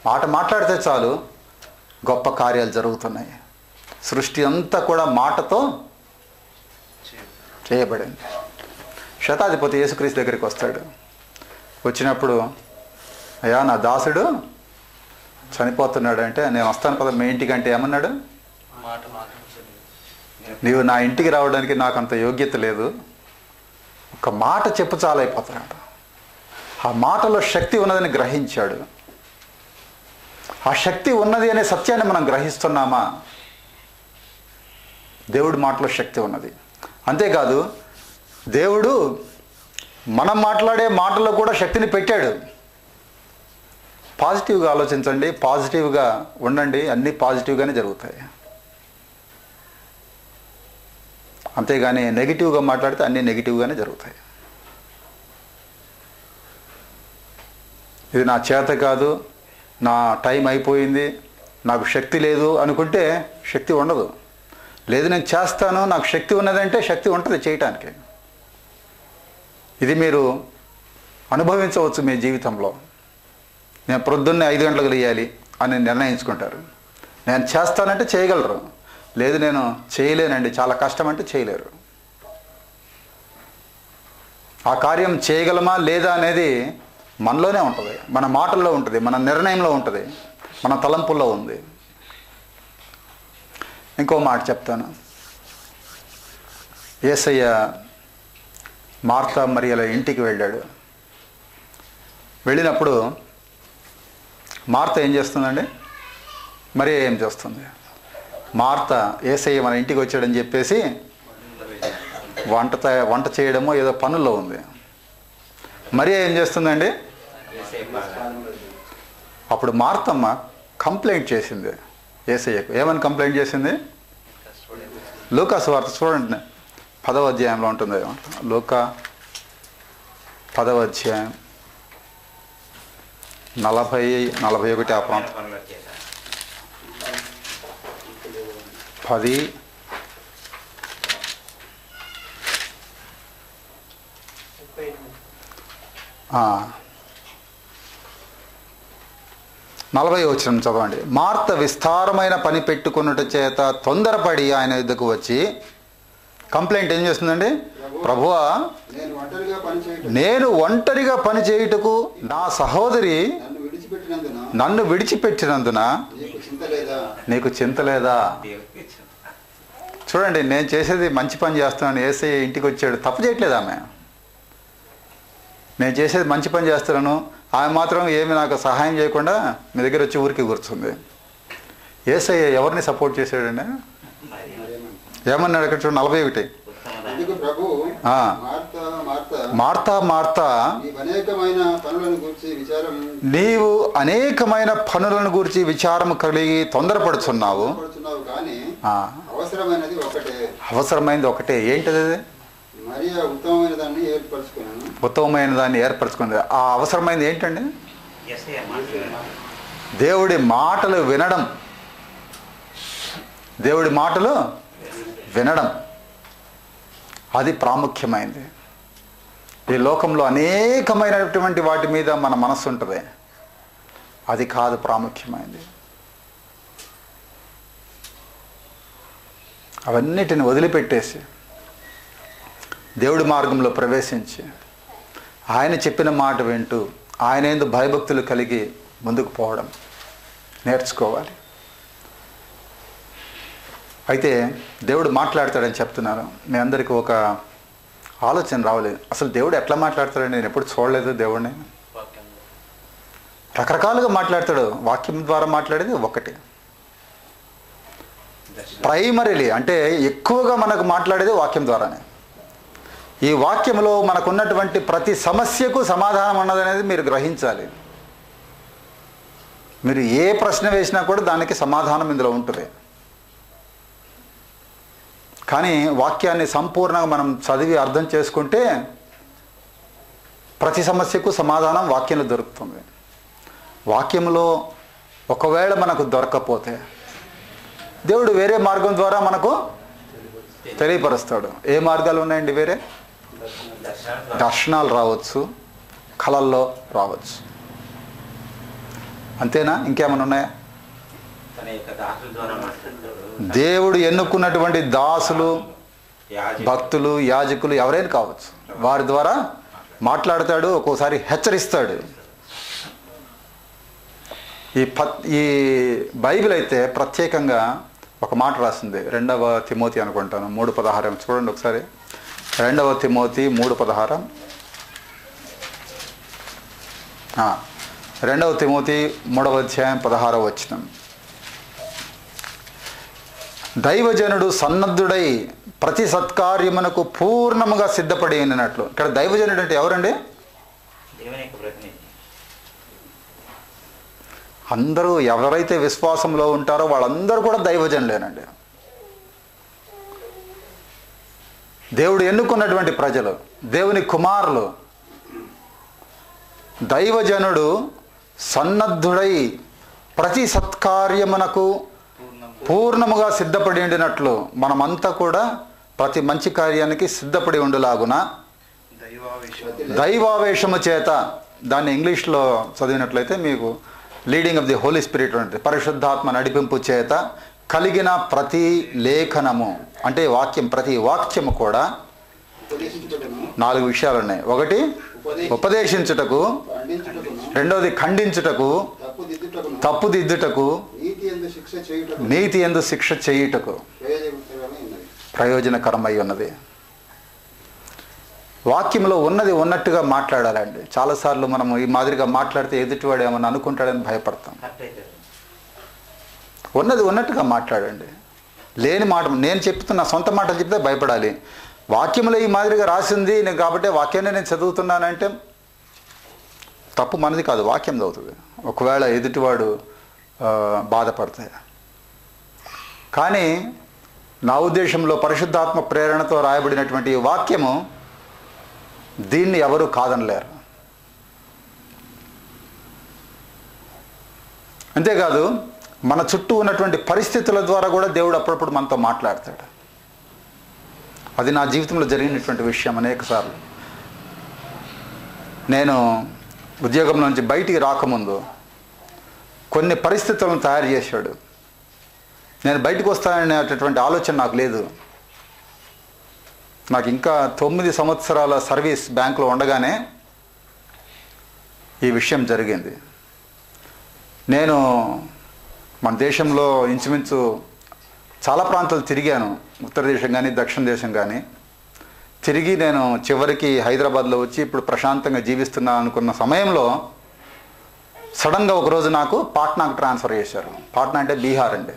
మాట మాట్లాడితే చాలు గొప్ప కార్యాలు జరుగుతున్నాయి. సృష్టి అంతా కూడా మాటతో చేయబడింది. శతాధిపతి యేసుక్రీస్తు దగ్గరికి వస్తాడు. వచ్చినప్పుడు, అయ్యా నా దాసుడు చనిపోతున్నాడు అంటే, నేను వస్తాను కదా మీ ఇంటికి అంటే ఏమన్నాడు? నీవు నా ఇంటికి రావడానికి నాకు అంత యోగ్యత లేదు, ఒక మాట చెప్పు చాలైపోతున్నాడు. ఆ మాటలో శక్తి ఉన్నదని గ్రహించాడు. ఆ శక్తి ఉన్నది అనే సత్యాన్ని మనం గ్రహిస్తున్నామా? దేవుడి మాటలో శక్తి ఉన్నది. అంతేకాదు, దేవుడు మనం మాట్లాడే మాటల్లో కూడా శక్తిని పెట్టాడు. పాజిటివ్గా ఆలోచించండి, పాజిటివ్గా ఉండండి, అన్నీ పాజిటివ్గానే జరుగుతాయి. అంతేగాని నెగిటివ్గా మాట్లాడితే అన్నీ నెగిటివ్గానే జరుగుతాయి. ఇది నా చేత కాదు, నా టైం అయిపోయింది, నాకు శక్తి లేదు అనుకుంటే శక్తి ఉండదు. లేదు నేను చేస్తాను, నాకు శక్తి ఉన్నదంటే శక్తి ఉంటుంది చేయటానికి. ఇది మీరు అనుభవించవచ్చు మీ జీవితంలో. నేను ప్రొద్దున్నే 5 గంటలకు లేయాలి అని నిర్ణయించుకుంటారు. నేను చేస్తానంటే చేయగలరు. లేదు నేను చేయలేనండి, చాలా కష్టం అంటే చేయలేరు. ఆ కార్యం చేయగలమా లేదా అనేది మనలోనే ఉంటుంది, మన మాటల్లో ఉంటుంది, మన నిర్ణయంలో ఉంటుంది, మన తలంపుల్లో ఉంది. ఇంకో మాట చెప్తాను. యేసయ్య మార్తా మరియల ఇంటికి వెళ్ళాడు. వెళ్ళినప్పుడు మార్త ఏం చేస్తుందండి? మరియ ఏం చేస్తుంది? మార్త యేసయ్య మన ఇంటికి వచ్చాడని చెప్పేసి వంట చేయడమో ఏదో పనుల్లో ఉంది. మరియ ఏం చేస్తుందండి? అప్పుడు మార్తమ్మ కంప్లైంట్ చేసింది యేసయ్యకు. ఏమని కంప్లైంట్ చేసింది? లూకా సువార్త చూడండి, 10వ అధ్యాయంలో ఉంటుంది. లూకా 10వ అధ్యాయం 40-41 ఆ ప్రాంతం. 10 38 40వ వచనం చదవండి. మార్త విస్తారమైన పని పెట్టుకున్నట చేత తొందరపడి ఆయన యుద్ధకు వచ్చి కంప్లైంట్ ఏం చేస్తుందండి? ప్రభువా, నేను ఒంటరిగా పని చేయుటకు నా సహోదరి నన్ను విడిచిపెట్టినందున నీకు చింత లేదా? చూడండి, నేను చేసేది మంచి పని చేస్తున్నాను, యేసయ్య ఇంటికి వచ్చాడు, తప్పు చేయట్లేదు ఆమె. నేను చేసేది మంచి పని చేస్తున్నాను, ఆమె మాత్రం ఏమి నాకు సహాయం చేయకుండా మీ దగ్గర వచ్చి ఊరికి కూర్చుంది. యేసయ్య ఎవరిని సపోర్ట్ చేశాడండి? ఏమన్నాడు అక్కడ చూడండి 41. మార్తా మార్తా, నీవు అనేకమైన పనులను గూర్చి విచారం కలిగి తొందరపడుచున్నావు, అవసరమైనది ఒకటే. ఏంటది? ఉత్తమమైన దాన్ని ఏర్పరచుకుంది. ఆ అవసరమైనది ఏంటండి? దేవుడి మాటలు వినడం. దేవుడి మాటలు వినడం అది ప్రాముఖ్యమైనది. ఈ లోకంలో అనేకమైనటువంటి వాటి మీద మన మనస్సు ఉంటుంది, అది కాదు ప్రాముఖ్యమైనది. అవన్నిటిని వదిలిపెట్టేసి దేవుడి మార్గంలో ప్రవేశించి ఆయన చెప్పిన మాట వింటూ ఆయన యందు భయభక్తులు కలిగి ముందుకు పోవడం నేర్చుకోవాలి. అయితే దేవుడు మాట్లాడతాడని చెప్తున్నాను. మీ అందరికీ ఒక ఆలోచన రావాలి, అసలు దేవుడు ఎట్లా మాట్లాడతాడని. నేను ఎప్పుడు చూడలేదు దేవుడిని. రకరకాలుగా మాట్లాడతాడు. వాక్యం ద్వారా మాట్లాడేది ఒకటి. ప్రైమరీలీ అంటే ఎక్కువగా మనకు మాట్లాడేది వాక్యం ద్వారానే. ఈ వాక్యంలో మనకున్నటువంటి ప్రతి సమస్యకు సమాధానం ఉన్నదనేది మీరు గ్రహించాలి. మీరు ఏ ప్రశ్న వేసినా కూడా దానికి సమాధానం ఇందులో ఉంటుంది. కానీ వాక్యాన్ని సంపూర్ణంగా మనం చదివి అర్థం చేసుకుంటే ప్రతి సమస్యకు సమాధానం వాక్యంలో దొరుకుతుంది. వాక్యంలో ఒకవేళ మనకు దొరకకపోతే దేవుడు వేరే మార్గం ద్వారా మనకు తెలియపరుస్తాడు. ఏ మార్గాలు ఉన్నాయండి? వేరే దర్శనాలు రావచ్చు, కళల్లో రావచ్చు. అంతేనా? ఇంకేమైనా ఉన్నాయా? దేవుడు ఎన్నుకున్నటువంటి దాసులు, భక్తులు, యాజకులు ఎవరైనా కావచ్చు, వారి ద్వారా మాట్లాడతాడు, ఒక్కోసారి హెచ్చరిస్తాడు. ఈ బైబిల్ అయితే ప్రత్యేకంగా ఒక మాట రాసింది. 2వ తిమోతి అనుకుంటాను 3:16. చూడండి ఒకసారి. 2వ తిమోతి 3:16. 2వ తిమోతి 3వ అధ్యాయం 16వ వచనం. దైవజనుడు సన్నద్ధుడై ప్రతి సత్కార్యమునకు పూర్ణముగా సిద్ధపడి ఉన్నట్లు. ఇక్కడ దైవజనుడు అంటే ఎవరండి? అందరూ ఎవరైతే విశ్వాసంలో ఉంటారో వాళ్ళందరూ కూడా దైవజనులేనండి. దేవుడు ఎన్నుకున్నటువంటి ప్రజలు, దేవుని కుమారులు. దైవజనుడు సన్నద్ధుడై ప్రతి సత్కార్యమునకు పూర్ణముగా సిద్ధపడి ఉండినట్లు మనమంతా కూడా ప్రతి మంచి కార్యానికి సిద్ధపడి ఉండులాగున దైవావేశము చేత, దాన్ని ఇంగ్లీష్లో చదివినట్లయితే మీకు leading of the holy spirit ఉంటుంది. పరిశుద్ధాత్మ నడిపింపు చేత కలిగిన ప్రతి లేఖనము అంటే వాక్యం, ప్రతి వాక్యము కూడా 4 విషయాలు ఉన్నాయి. ఒకటి ఉపదేశించుటకు, రెండవది ఖండించుటకు, తప్పుదిద్దుటకు, నీతి యందు శిక్ష చేయుటకు ప్రయోజనకరమై ఉన్నది. వాక్యంలో ఉన్నది ఉన్నట్టుగా మాట్లాడాలండి. చాలాసార్లు మనం ఈ మాదిరిగా మాట్లాడితే ఎదుటివాడు ఏమన్నా అనుకుంటాడని భయపడతాం. ఉన్నది ఉన్నట్టుగా మాట్లాడండి. లేని మాట, నేను చెప్తున్నా సొంత మాటలు చెప్తే భయపడాలి. వాక్యంలో ఈ మాదిరిగా రాసింది నేను కాబట్టి వాక్యాన్ని నేను చదువుతున్నానంటే తప్పు మనది కాదు, వాక్యం చదువుతుంది. ఒకవేళ ఎదుటివాడు బాధపడతాయి. కానీ నా ఉద్దేశంలో పరిశుద్ధాత్మ ప్రేరణతో రాయబడినటువంటి ఈ వాక్యము దీన్ని ఎవరు కాదనలేరు. అంతేకాదు మన చుట్టూ ఉన్నటువంటి పరిస్థితుల ద్వారా కూడా దేవుడు అప్పుడప్పుడు మనతో మాట్లాడతాడు. అది నా జీవితంలో జరిగినటువంటి విషయం. అనేకసార్లు నేను ఉద్యోగం నుంచి బయటికి రాకముందు కొన్ని పరిస్థితులను తయారు చేశాడు. నేను బయటకు వస్తాననేటటువంటి ఆలోచన నాకు లేదు. నాకు ఇంకా 9 సంవత్సరాల సర్వీస్ బ్యాంకులో ఉండగానే ఈ విషయం జరిగింది. నేను మన దేశంలో ఇంచుమించు చాలా ప్రాంతాలు తిరిగాను, ఉత్తర దేశం కానీ దక్షిణ దేశం కానీ. తిరిగి నేను చివరికి హైదరాబాద్లో వచ్చి ఇప్పుడు ప్రశాంతంగా జీవిస్తున్నాను అనుకున్న సమయంలో సడన్గా ఒకరోజు నాకు పాట్నాకు ట్రాన్స్ఫర్ చేశారు. పాట్నా అంటే బీహార్ అండి.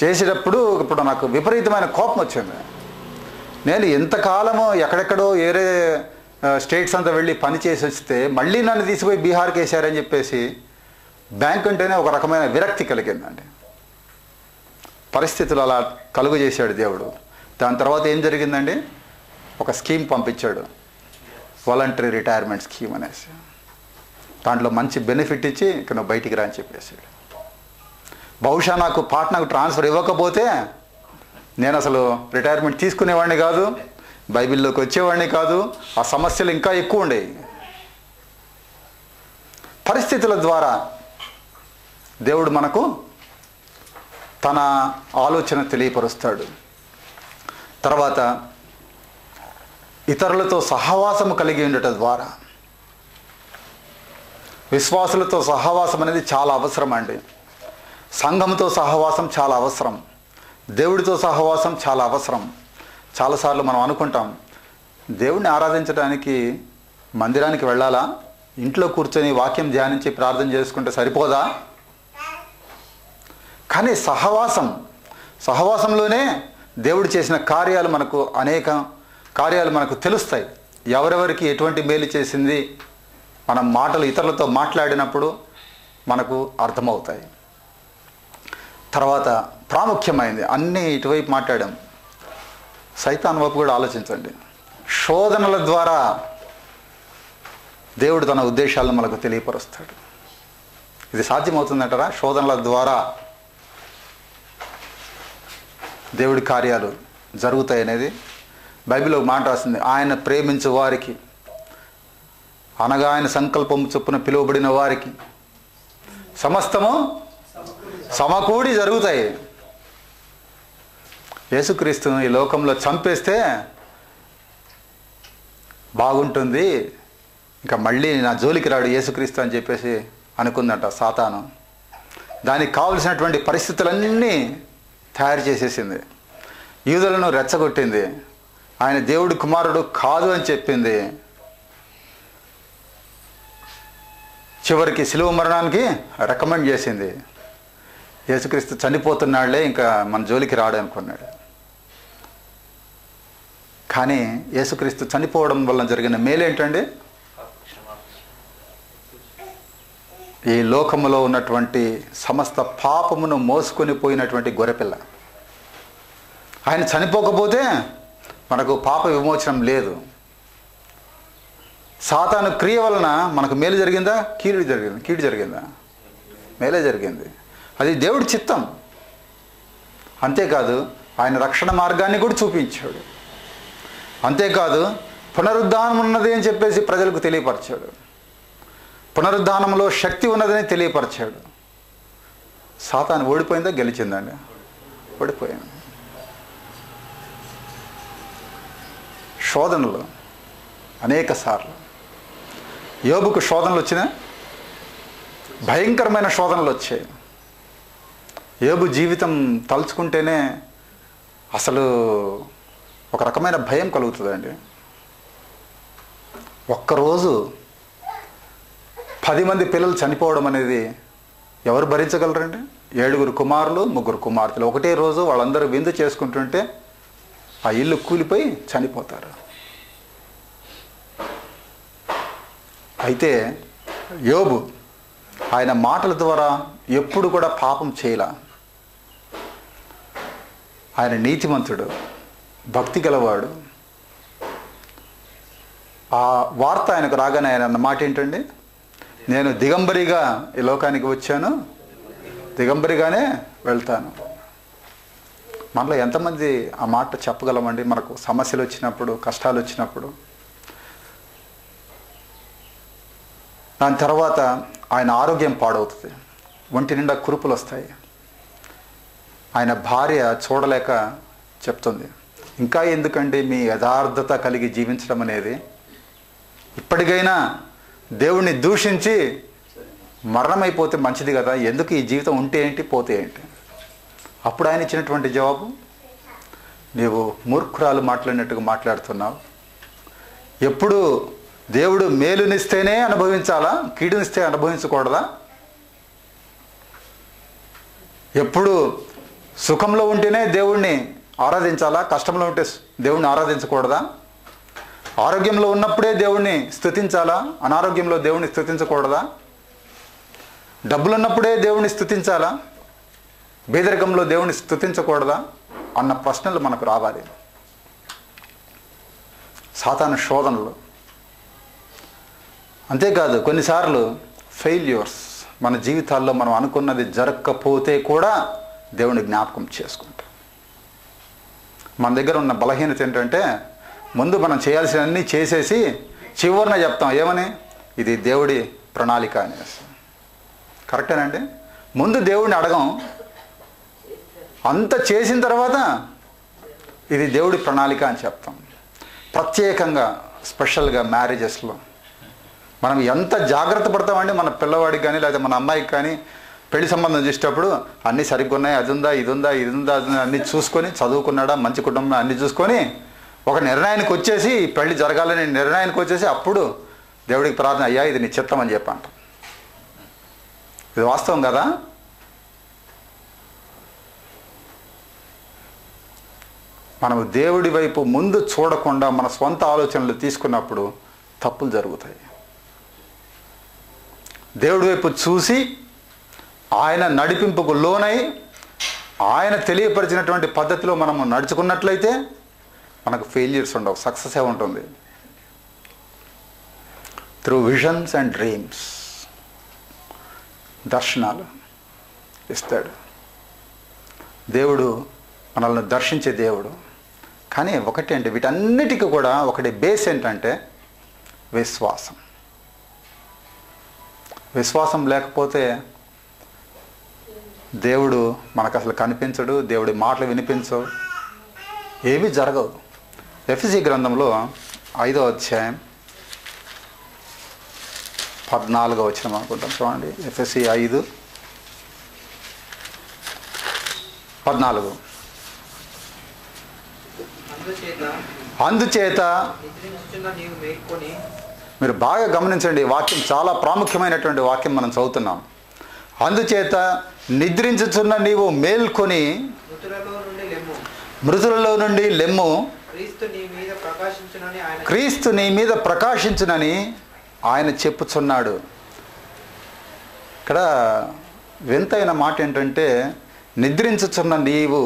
చేసేటప్పుడు ఇప్పుడు నాకు విపరీతమైన కోపం వచ్చింది. నేను ఎంతకాలమో ఎక్కడెక్కడో వేరే స్టేట్స్ అంతా వెళ్ళి పని చేసి వస్తే మళ్ళీ నన్ను తీసుకుపోయి బీహార్కి వేశారని చెప్పేసి బ్యాంక్ అంటేనే ఒక రకమైన విరక్తి కలిగిందండి. పరిస్థితులు అలా కలుగు చేశాడు దేవుడు. దాని తర్వాత ఏం జరిగిందండి, ఒక స్కీమ్ పంపించాడు, వాలంటరీ రిటైర్మెంట్ స్కీమ్ అనేసి. దాంట్లో మంచి బెనిఫిట్ ఇచ్చి ఇక నువ్వు బయటికి రా అని చెప్పేసాడు. బహుశా నాకు పాట్నాకు ట్రాన్స్ఫర్ ఇవ్వకపోతే నేను అసలు రిటైర్మెంట్ తీసుకునేవాడిని కాదు, బైబిల్లోకి వచ్చేవాడిని కాదు, ఆ సమస్యలు ఇంకా ఎక్కువ ఉండేవి. పరిస్థితుల ద్వారా దేవుడు మనకు తన ఆలోచన తెలియపరుస్తాడు. తర్వాత ఇతరులతో సహవాసం కలిగి ఉండటం ద్వారా, విశ్వాసులతో సహవాసం అనేది చాలా అవసరం అండి. సంఘంతో సహవాసం చాలా అవసరం, దేవుడితో సహవాసం చాలా అవసరం. చాలాసార్లు మనం అనుకుంటాం, దేవుడిని ఆరాధించడానికి మందిరానికి వెళ్ళాలా, ఇంట్లో కూర్చొని వాక్యం ధ్యానించి ప్రార్థన చేసుకుంటే సరిపోదా? కానీ సహవాసంలోనే దేవుడు చేసిన కార్యాలు మనకు అనేక కార్యాలు మనకు తెలుస్తాయి. ఎవరెవరికి ఎటువంటి మేలు చేసింది మనం మాటలు ఇతరులతో మాట్లాడినప్పుడు మనకు అర్థమవుతాయి. తర్వాత ప్రాముఖ్యమైనది, అన్నీ ఇటువైపు మాట్లాడాం, సైతాన్ వైపు కూడా ఆలోచించండి. శోధనల ద్వారా దేవుడు తన ఉద్దేశాలను మనకు తెలియపరుస్తాడు. ఇది సాధ్యమవుతుందంటారా? శోధనల ద్వారా దేవుడి కార్యాలు జరుగుతాయి అనేది బైబిల్లో మాట రాసింది. ఆయన ప్రేమించు వారికి, అనగా ఆయన సంకల్పం చొప్పున పిలువబడిన వారికి సమస్తము సమకూడి జరుగుతాయి. యేసుక్రీస్తును ఈ లోకంలో చంపేస్తే బాగుంటుంది, ఇంకా మళ్ళీ నా జోలికి రాడు యేసుక్రీస్తు అని చెప్పేసి అనుకుందంట సాతాను. దానికి కావలసినటువంటి పరిస్థితులన్నీ తయారు చేసేసింది. యూదులను రెచ్చగొట్టింది, ఆయన దేవుడి కుమారుడు కాదు అని చెప్పింది. చివరికి శిలువ మరణానికి రికమెండ్ చేసింది. యేసుక్రీస్తు చనిపోతున్నాడులే, ఇంకా మన జోలికి రాడు అనుకున్నాడు. కానీ యేసుక్రీస్తు చనిపోవడం వల్ల జరిగిన మేలేంటండి? ఈ లోకములో ఉన్నటువంటి సమస్త పాపమును మోసుకొని పోయినటువంటి గొర్రెపిల్ల. ఆయన చనిపోకపోతే మనకు పాప విమోచనం లేదు. సాతాను క్రియ వలన మనకు మేలు జరిగిందా, కీడు జరిగిందా? మేలే జరిగింది. అది దేవుడి చిత్తం. అంతేకాదు ఆయన రక్షణ మార్గాన్ని కూడా చూపించాడు. అంతేకాదు పునరుద్ధానం ఉన్నది అని చెప్పేసి ప్రజలకు తెలియపరిచాడు. పునరుద్ధానంలో శక్తి ఉన్నదని తెలియపరిచాడు. సాతాను ఓడిపోయిందా, గెలిచిందండి? ఓడిపోయింది. శోధనలు అనేక సార్లు, యోబుకు శోధనలు వచ్చినాయి, భయంకరమైన శోధనలు వచ్చాయి. యోబు జీవితం తలుచుకుంటేనే అసలు ఒక రకమైన భయం కలుగుతుందండి. ఒక్కరోజు 10 మంది పిల్లలు చనిపోవడం అనేది ఎవరు భరించగలరండి? 7 కుమారులు 3 కుమార్తెలు ఒకటే రోజు వాళ్ళందరూ విందు చేసుకుంటుంటే ఆ ఇల్లు కూలిపోయి చనిపోతారు. అయితే యోబు ఆయన మాటల ద్వారా ఎప్పుడు కూడా పాపం చేయలా. ఆయన నీతిమంతుడు, భక్తి గలవాడు. ఆ వార్త ఆయనకు రాగానే ఆయన అన్న మాట ఏంటండి? నేను దిగంబరిగా ఈ లోకానికి వచ్చాను, దిగంబరిగానే వెళ్తాను. మనలో ఎంతమంది ఆ మాట చెప్పగలమండి? మనకు సమస్యలు వచ్చినప్పుడు, కష్టాలు వచ్చినప్పుడు. దాని తర్వాత ఆయన ఆరోగ్యం పాడవుతుంది, ఒంటి నిండా కురుపులు వస్తాయి. ఆయన భార్య చూడలేక చెప్తుంది, ఇంకా ఎందుకండి మీ యథార్థత కలిగి జీవించడం అనేది? ఇప్పటికైనా దేవుణ్ణి దూషించి మరణమైపోతే మంచిది కదా, ఎందుకు ఈ జీవితం ఉంటే ఏంటి పోతే ఏంటి? అప్పుడు ఆయన ఇచ్చినటువంటి జవాబు, నీవు మూర్ఖురాలు మాట్లాడినట్టుగా మాట్లాడుతున్నావు. ఎప్పుడు దేవుడు మేలునిస్తేనే అనుభవించాలా, కీడునిస్తే అనుభవించకూడదా? ఎప్పుడు సుఖంలో ఉంటేనే దేవుణ్ణి ఆరాధించాలా, కష్టంలో ఉంటే దేవుణ్ణి ఆరాధించకూడదా? ఆరోగ్యంలో ఉన్నప్పుడే దేవుణ్ణి స్తుతించాలా, అనారోగ్యంలో దేవుణ్ణి స్తుతించకూడదా? డబ్బులు ఉన్నప్పుడే దేవుణ్ణి స్తుతించాలా, బేదరికంలో దేవుణ్ణి స్తుతించకూడదా అన్న ప్రశ్నలు మనకు రావాలి. సాతాను శోధనలు. అంతేకాదు కొన్నిసార్లు ఫెయిల్యూర్స్ మన జీవితాల్లో మనం అనుకున్నది జరగకపోతే కూడా దేవుని జ్ఞాపకం చేసుకుంటాం. మన దగ్గర ఉన్న బలహీనత ఏంటంటే ముందు మనం చేయాల్సినవన్నీ చేసేసి చివరిన చెప్తాం ఏమని, ఇది దేవుడి ప్రణాళిక అనేసి. కరెక్టేనండి? ముందు దేవుడిని అడగం, అంత చేసిన తర్వాత ఇది దేవుడి ప్రణాళిక అని చెప్తాం. ప్రత్యేకంగా స్పెషల్గా మ్యారేజెస్లో మనం ఎంత జాగ్రత్త పడతామండి, మన పిల్లవాడికి కానీ లేదా మన అమ్మాయికి కానీ పెళ్లి సంబంధం చేసేటప్పుడు అన్నీ సరిగ్గా ఉన్నాయి, అది ఉందా ఇది ఉందా ఇది ఉందా అది అన్నీ చూసుకొని, చదువుకున్నాడా మంచి కుటుంబం అన్నీ చూసుకొని ఒక నిర్ణయానికి వచ్చేసి పెళ్లి జరగాలని నిర్ణయానికి వచ్చేసి అప్పుడు దేవుడికి ప్రార్థన, అయ్యా ఇది నీ చిత్తం అని చెప్పంట. ఇది వాస్తవం కదా? మనము దేవుడి వైపు ముందు చూడకుండా మన స్వంత ఆలోచనలు తీసుకున్నప్పుడు తప్పులు జరుగుతాయి. దేవుడి వైపు చూసి ఆయన నడిపింపుకు లోనై ఆయన తెలియపరిచినటువంటి పద్ధతిలో మనము నడుచుకున్నట్లయితే మనకు ఫెయిల్యూర్స్ ఉండవు, సక్సెసే ఉంటుంది. త్రూ విజన్స్ అండ్ డ్రీమ్స్, దర్శనాలు ఇస్తాడు దేవుడు, మనల్ని దర్శించే దేవుడు. కానీ ఒకటి అంటే వీటన్నిటికీ కూడా ఒకటి బేస్ ఏంటంటే విశ్వాసం. విశ్వాసం లేకపోతే దేవుడు మనకు అసలు కనిపించడు, దేవుడి మాటలు వినిపించవు, ఏమీ జరగవు. ఎఫెసీ గ్రంథంలో 5వ అధ్యాయం 14వ వచనం అనుకుంటాం, చూడండి. ఎఫెసీ 5:14. అందుచేత మీరు బాగా గమనించండి, వాక్యం చాలా ప్రాముఖ్యమైనటువంటి వాక్యం మనం చదువుతున్నాం. అందుచేత నిద్రించుచున్న నీవు మేల్కొని మృతులలో నుండి లెమ్ము, క్రీస్తు నీ మీద ప్రకాశించునని ఆయన చెప్పుచున్నాడు. ఇక్కడ వింతైన మాట ఏంటంటే నిద్రించుచున్న నీవు.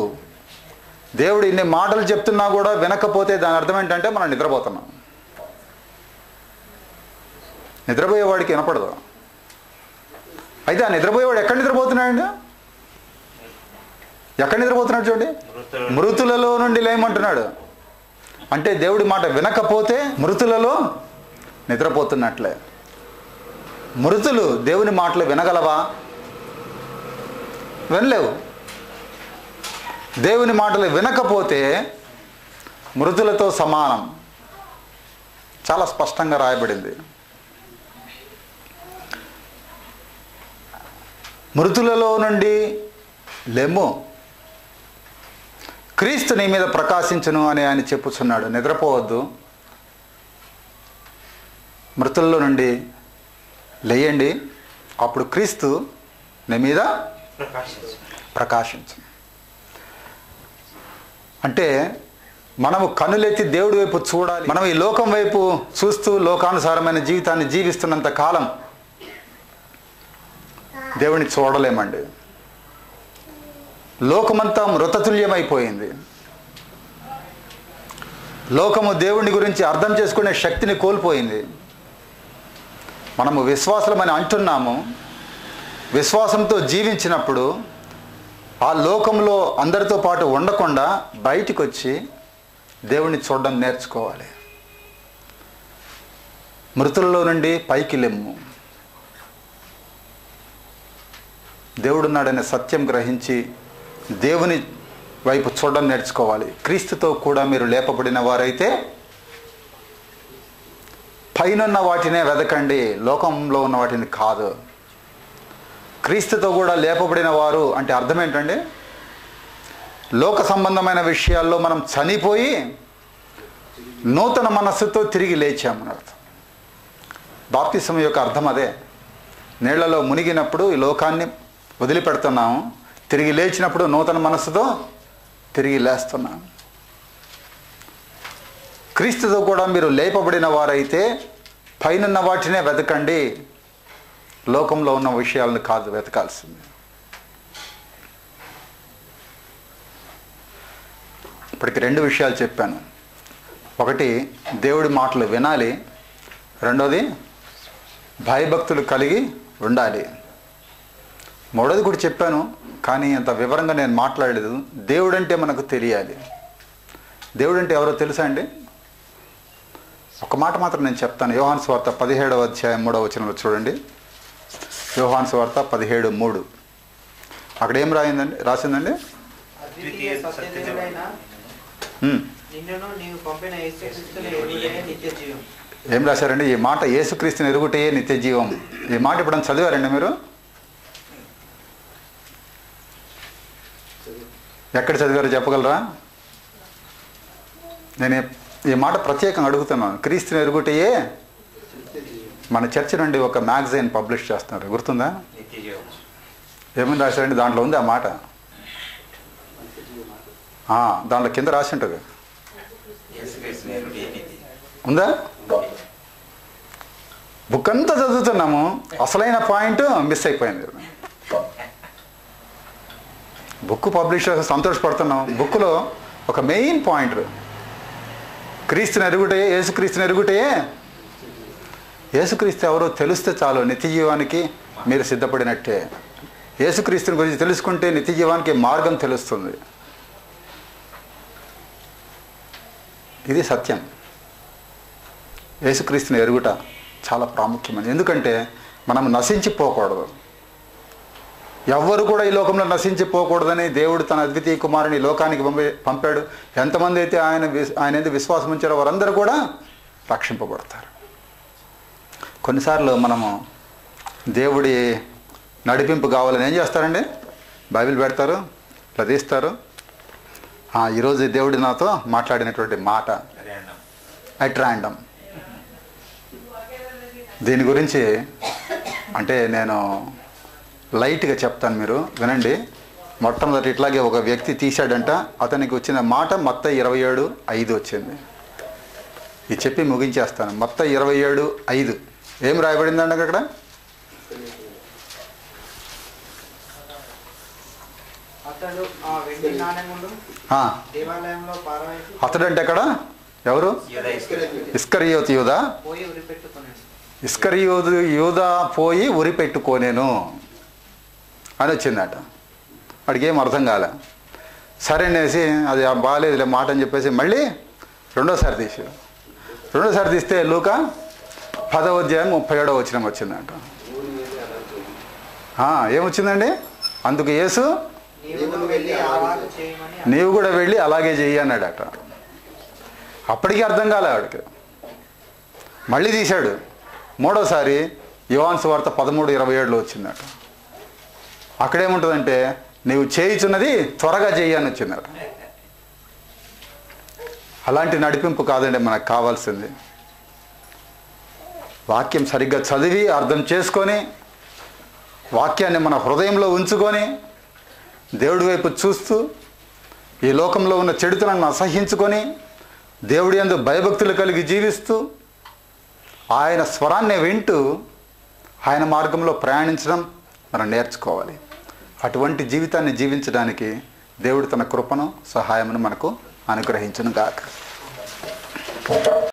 దేవుడు ఇన్ని మాటలు చెప్తున్నా కూడా వినకపోతే దాని అర్థం ఏంటంటే మనం నిద్రపోతున్నాం. నిద్రపోయేవాడికి వినపడదు. అయితే ఆ నిద్రపోయేవాడు ఎక్కడ నిద్రపోతున్నాడండి? ఎక్కడ నిద్రపోతున్నాడు చూడండి, మృతులలో నుండి లేమంటున్నాడు. అంటే దేవుడి మాట వినకపోతే మృతులలో నిద్రపోతున్నట్లే. మృతులు దేవుని మాటలు వినగలవా? వినలేవు. దేవుని మాటలు వినకపోతే మృతులతో సమానం. చాలా స్పష్టంగా రాయబడింది. మృతులలో నుండి లెమ్ము, క్రీస్తు నీ మీద ప్రకాశించును అని ఆయన చెప్పుచున్నాడు. నిద్రపోవద్దు, మృతుల్లో నుండి లేయండి, అప్పుడు క్రీస్తు నీ మీద ప్రకాశించు. అంటే మనము కన్నులెత్తి దేవుడి వైపు చూడాలి. మనం ఈ లోకం వైపు చూస్తూ లోకానుసారమైన జీవితాన్ని జీవిస్తున్నంత కాలం దేవుని చూడలేమండి. లోకమంతా మృతతుల్యమైపోయింది. లోకము దేవుని గురించి అర్థం చేసుకునే శక్తిని కోల్పోయింది. మనము విశ్వాసులమని అంటున్నాము. విశ్వాసంతో జీవించినప్పుడు ఆ లోకంలో అందరితో పాటు ఉండకుండా బయటికి వచ్చి దేవుణ్ణి చూడడం నేర్చుకోవాలి. మృతుల్లో నుండి పైకి లెమ్ము. దేవుడున్నాడనే సత్యం గ్రహించి దేవుని వైపు చూడడం నేర్చుకోవాలి. క్రీస్తుతో కూడా మీరు లేపబడిన వారైతే పైనున్న వాటినే వెదకండి, లోకంలో ఉన్న వాటిని కాదు. క్రీస్తుతో కూడా లేపబడిన వారు అంటే అర్థం ఏంటండి? లోక సంబంధమైన విషయాల్లో మనం చనిపోయి నూతన మనస్సుతో తిరిగి లేచామని అర్థం. బాప్తిసం యొక్క అర్థం అదే. నీళ్లలో మునిగినప్పుడు ఈ లోకాన్ని వదిలిపెడుతున్నాము, తిరిగి లేచినప్పుడు నూతన మనస్సుతో తిరిగి లేస్తున్నాము. క్రీస్తుతో కూడా మీరు లేపబడిన వారైతే పైనున్న వాటినే వెతకండి, లోకంలో ఉన్న విషయాలను కాదు వెతకాల్సింది. ఇప్పటికి 2 విషయాలు చెప్పాను. ఒకటి, దేవుడి మాటలు వినాలి. రెండోది, భయభక్తులు కలిగి ఉండాలి. మూడోది కూడా చెప్పాను, కానీ అంత వివరంగా నేను మాట్లాడలేదు. దేవుడంటే మనకు తెలియాలి. దేవుడంటే ఎవరో తెలుసా అండి? ఒక మాట మాత్రం నేను చెప్తాను. యోహాను సువార్త 17వ అధ్యాయం 3వ వచనంలో చూడండి. యోహాను సువార్త 17:3. అక్కడ ఏం రాసిందండి? ఏం రాశారండి? ఈ మాట యేసుక్రీస్తుని ఎరుగుటే నిత్య జీవం. ఈ మాట ఇప్పుడు చదివారండి మీరు? ఎక్కడ చదివారో చెప్పగలరా? నేను ఈ మాట ప్రత్యేకంగా అడుగుతున్నాను. క్రీస్తుని ఎరుగుటయే మన చర్చ్ నుండి ఒక మ్యాగజైన్ పబ్లిష్ చేస్తున్నారు, గుర్తుందా? ఏమని రాశారండి? దాంట్లో ఉంది ఆ మాట. దాంట్లో కింద రాసి ఉంటుంది, ఉందా? బుక్ అంతా చదువుతున్నాము, అసలైన పాయింట్ మిస్ అయిపోయింది. బుక్ పబ్లిష్ చేసి సంతోషపడుతున్నాం. బుక్లో ఒక మెయిన్ పాయింట్ క్రీస్తుని ఎరుగుటే, యేసుక్రీస్తుని ఎరుగుటే. యేసుక్రీస్తు ఎవరో తెలిస్తే చాలు, నిత్య జీవానికి మీరు సిద్ధపడినట్టే. యేసుక్రీస్తుని గురించి తెలుసుకుంటే నిత్య జీవానికి మార్గం తెలుస్తుంది. ఇది సత్యం. యేసుక్రీస్తుని ఎరుగుట చాలా ప్రాముఖ్యమైనది. ఎందుకంటే మనం నశించిపోకూడదు. ఎవ్వరు కూడా ఈ లోకంలో నశించిపోకూడదని దేవుడు తన అద్వితీయ కుమారుని లోకానికి పంపాడు. ఎంతమంది అయితే ఆయన ఎందుకు విశ్వాసం ఉంచారో వారందరూ కూడా రక్షింపబడతారు. కొన్నిసార్లు మనము దేవుడి నడిపింపు కావాలని ఏం చేస్తారండి? బైబిల్ పెడతారు, ఇట్లా తీస్తారు. ఈరోజు దేవుడి నాతో మాట్లాడినటువంటి మాట అట్ ర్యాండమ్. దీని గురించి అంటే నేను లైట్గా చెప్తాను, మీరు వినండి. మొట్టమొదటి ఇట్లాగే ఒక వ్యక్తి తీశాడంట. అతనికి వచ్చిన మాట మత్తయి 27:5 వచ్చింది. ఇది చెప్పి ముగించేస్తాను. మత్తయి 27:5 ఏం రాయబడిందండి అక్కడ? అతడంటే అక్కడ ఎవరు? ఇస్కరియోతు యూదా. ఇస్కరియోతు యూదా పోయి ఉరి పెట్టుకోనేను అని వచ్చిందట. వాడికి ఏం అర్థం కాలే. సరే అనేసి అది బాగాలేదులే మాట అని చెప్పేసి మళ్ళీ రెండోసారి తీసాడు. రెండోసారి తీస్తే లూకా 10వ అధ్యాయం 37వ వచనం వచ్చిందట. ఏమొచ్చిందండి? అందుకు యేసు నీవు కూడా వెళ్ళి అలాగే చెయ్యి అన్నాడట. అప్పటికీ అర్థం కాలే వాడికి. మళ్ళీ తీశాడు. మూడోసారి యోహాను సువార్త 13:27లో వచ్చిందట. అక్కడేముంటుందంటే నీవు చేయుచున్నది త్వరగా చెయ్యి అని వచ్చిందట. అలాంటి నడిపింపు కాదండి మనకు కావాల్సింది. వాక్యం సరిగ్గా చదివి అర్థం చేసుకొని వాక్యాన్ని మన హృదయంలో ఉంచుకొని దేవుడి వైపు చూస్తూ ఈ లోకంలో ఉన్న చెడుతనాన్ని అసహించుకొని దేవుడి యందు భయభక్తులు కలిగి జీవిస్తూ ఆయన స్వరాన్ని వింటూ ఆయన మార్గంలో ప్రయాణించడం మనం నేర్చుకోవాలి. అటువంటి జీవితాన్ని జీవించడానికి దేవుడు తన కృపను సహాయమును మనకు అనుగ్రహించును గాక.